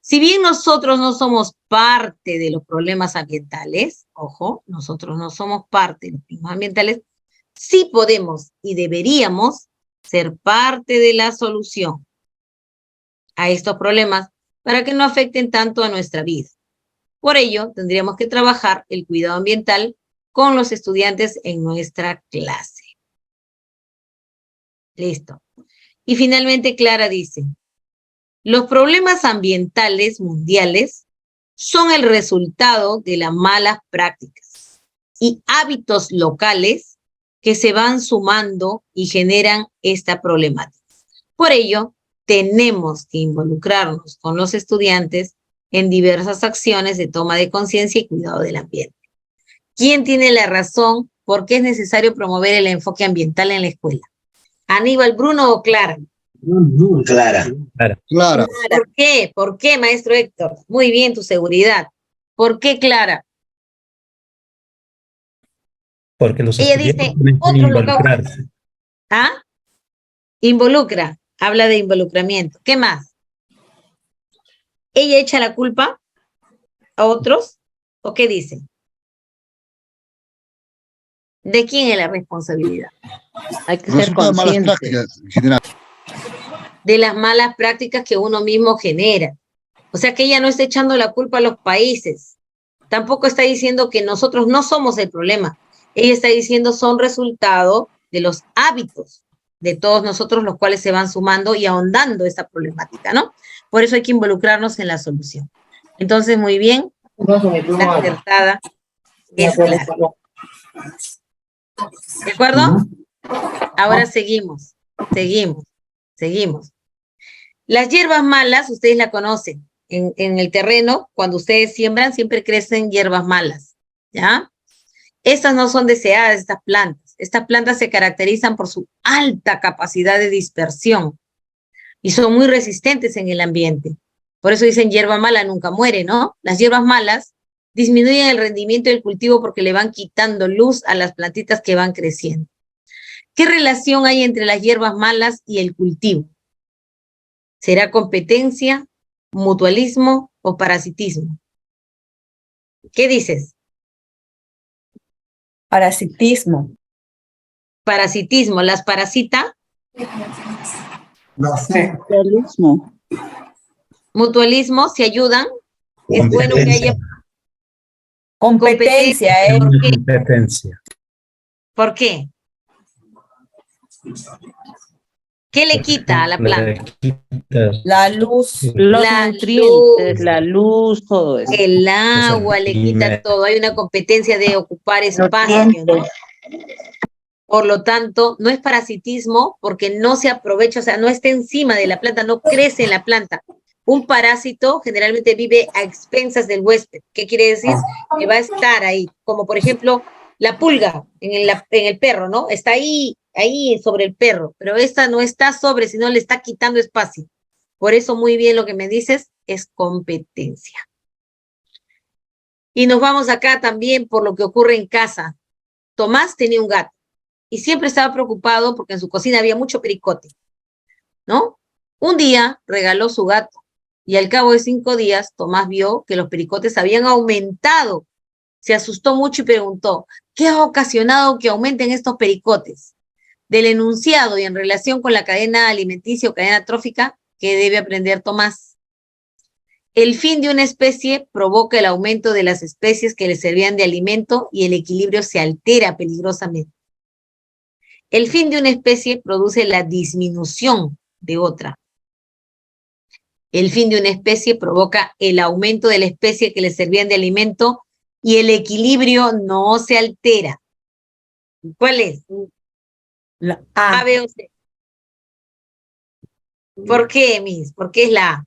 si bien nosotros no somos parte de los problemas ambientales, ojo, nosotros no somos parte de los problemas ambientales, sí podemos y deberíamos ser parte de la solución a estos problemas para que no afecten tanto a nuestra vida. Por ello, tendríamos que trabajar el cuidado ambiental con los estudiantes en nuestra clase. Listo. Y finalmente Clara dice, los problemas ambientales mundiales son el resultado de las malas prácticas y hábitos locales que se van sumando y generan esta problemática. Por ello, tenemos que involucrarnos con los estudiantes en diversas acciones de toma de conciencia y cuidado del ambiente. ¿Quién tiene la razón? ¿Por qué es necesario promover el enfoque ambiental en la escuela? ¿Aníbal, Bruno o Clara? Clara. Clara. ¿Por qué? ¿Por qué, maestro Héctor? Muy bien, tu seguridad. ¿Por qué, Clara? Porque los Ella estudiantes dice, tienen que otro involucrarse. ¿Ah? Involucra. Habla de involucramiento. ¿Qué más? ¿Ella echa la culpa a otros? ¿O qué dice? ¿De quién es la responsabilidad? Hay que ser consciente de las malas prácticas que uno mismo genera. O sea que ella no está echando la culpa a los países. Tampoco está diciendo que nosotros no somos el problema. Ella está diciendo son resultado de los hábitos de todos nosotros, los cuales se van sumando y ahondando esta problemática, ¿no? Por eso hay que involucrarnos en la solución. Entonces, muy bien, la acertada es Clara. ¿De acuerdo? Ahora seguimos. Las hierbas malas, ustedes la conocen. En el terreno, cuando ustedes siembran, siempre crecen hierbas malas, ¿ya? Estas no son deseadas, estas plantas. Estas plantas se caracterizan por su alta capacidad de dispersión y son muy resistentes en el ambiente. Por eso dicen hierba mala nunca muere, ¿no? Las hierbas malas disminuyen el rendimiento del cultivo porque le van quitando luz a las plantitas que van creciendo. ¿Qué relación hay entre las hierbas malas y el cultivo? ¿Será competencia mutualismo o parasitismo. ¿Qué dices? Parasitismo. Parasitismo, ¿las parasita? No sé. Mutualismo. Mutualismo, ¿se ayudan? Es bueno que haya Competencia, ¿Por qué? Competencia. ¿Por qué? ¿Qué le quita a la planta? La luz. Los La nutrientes, la luz, todo eso. El agua le quita todo. Hay una competencia de ocupar espacio, ¿no? Por lo tanto, no es parasitismo porque no se aprovecha, o sea, no está encima de la planta, no crece en la planta. Un parásito generalmente vive a expensas del huésped. ¿Qué quiere decir? Que va a estar ahí, como por ejemplo la pulga en el perro, ¿no? Está ahí sobre el perro, pero esta no está sobre, sino le está quitando espacio. Por eso muy bien lo que me dices es competencia. Y nos vamos acá también por lo que ocurre en casa. Tomás tenía un gato y siempre estaba preocupado porque en su cocina había mucho pericote, ¿no? Un día regaló su gato y al cabo de 5 días Tomás vio que los pericotes habían aumentado. Se asustó mucho y preguntó, ¿qué ha ocasionado que aumenten estos pericotes? Del enunciado y en relación con la cadena alimenticia o cadena trófica, ¿qué debe aprender Tomás? El fin de una especie provoca el aumento de las especies que le servían de alimento y el equilibrio se altera peligrosamente. El fin de una especie produce la disminución de otra. El fin de una especie provoca el aumento de la especie que le servían de alimento y el equilibrio no se altera. ¿Cuál es? La A. A, B o C. ¿Por qué, Miss? ¿Por qué es la A?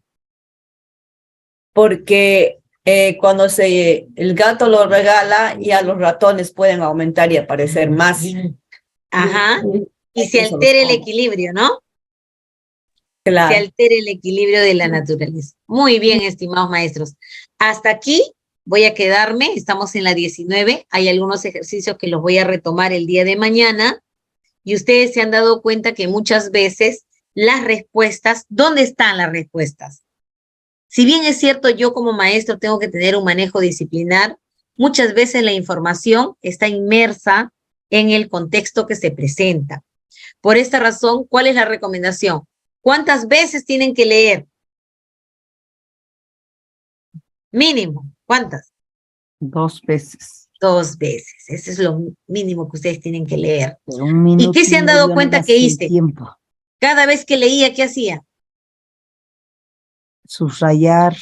Porque cuando el gato lo regala, ya los ratones pueden aumentar y aparecer más. Ajá. Y se altera el equilibrio, ¿no? Claro. Se altera el equilibrio de la naturaleza. Muy bien, estimados maestros. Hasta aquí voy a quedarme. Estamos en la 19. Hay algunos ejercicios que los voy a retomar el día de mañana. Y ustedes se han dado cuenta que muchas veces las respuestas, ¿dónde están las respuestas? Si bien es cierto, yo como maestro tengo que tener un manejo disciplinar, muchas veces la información está inmersa en el contexto que se presenta. Por esta razón, ¿cuál es la recomendación? ¿Cuántas veces tienen que leer? Mínimo. ¿Cuántas? 2 veces. 2 veces. Ese es lo mínimo que ustedes tienen que leer. Pero 1 minuto ¿Y qué se han dado cuenta que hice? Tiempo. Cada vez que leía, ¿qué hacía? Subrayar.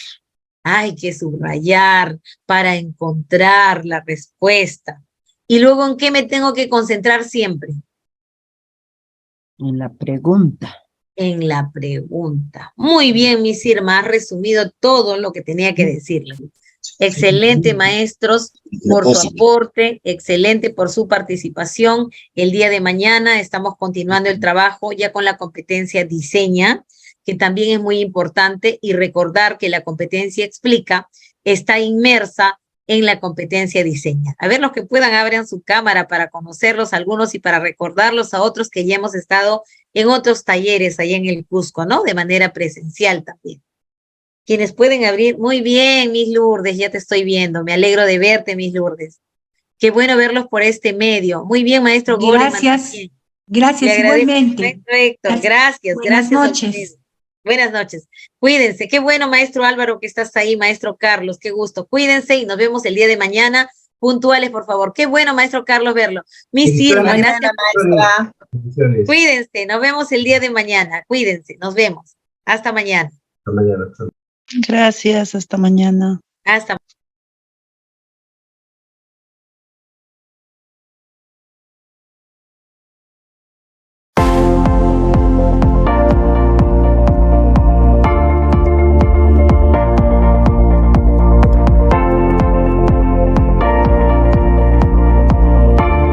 Hay que subrayar para encontrar la respuesta. ¿Y luego en qué me tengo que concentrar siempre? En la pregunta. En la pregunta. Muy bien, Miss Irma, has resumido todo lo que tenía que decirle. Excelente, maestros, por su aporte, excelente por su participación. El día de mañana estamos continuando el trabajo ya con la competencia diseña, que también es muy importante, y recordar que la competencia explica está inmersa en la competencia diseña. A ver, los que puedan, abran su cámara para conocerlos algunos y para recordarlos a otros que ya hemos estado en otros talleres allá en el Cusco, ¿no? De manera presencial también. Quienes pueden abrir, muy bien, Miss Lourdes, ya te estoy viendo. Me alegro de verte, Miss Lourdes. Qué bueno verlos por este medio. Muy bien, maestro Goleman. Gracias. Gracias, igualmente. Perfecto, gracias. Buenas noches. Buenas noches. Cuídense. Qué bueno, maestro Álvaro, que estás ahí, maestro Carlos. Qué gusto. Cuídense y nos vemos el día de mañana. Puntuales, por favor. Qué bueno, maestro Carlos, verlo. Miss Irma, gracias. Maestra. Cuídense. Nos vemos el día de mañana. Cuídense. Nos vemos. Hasta mañana. Gracias, hasta mañana. Hasta mañana.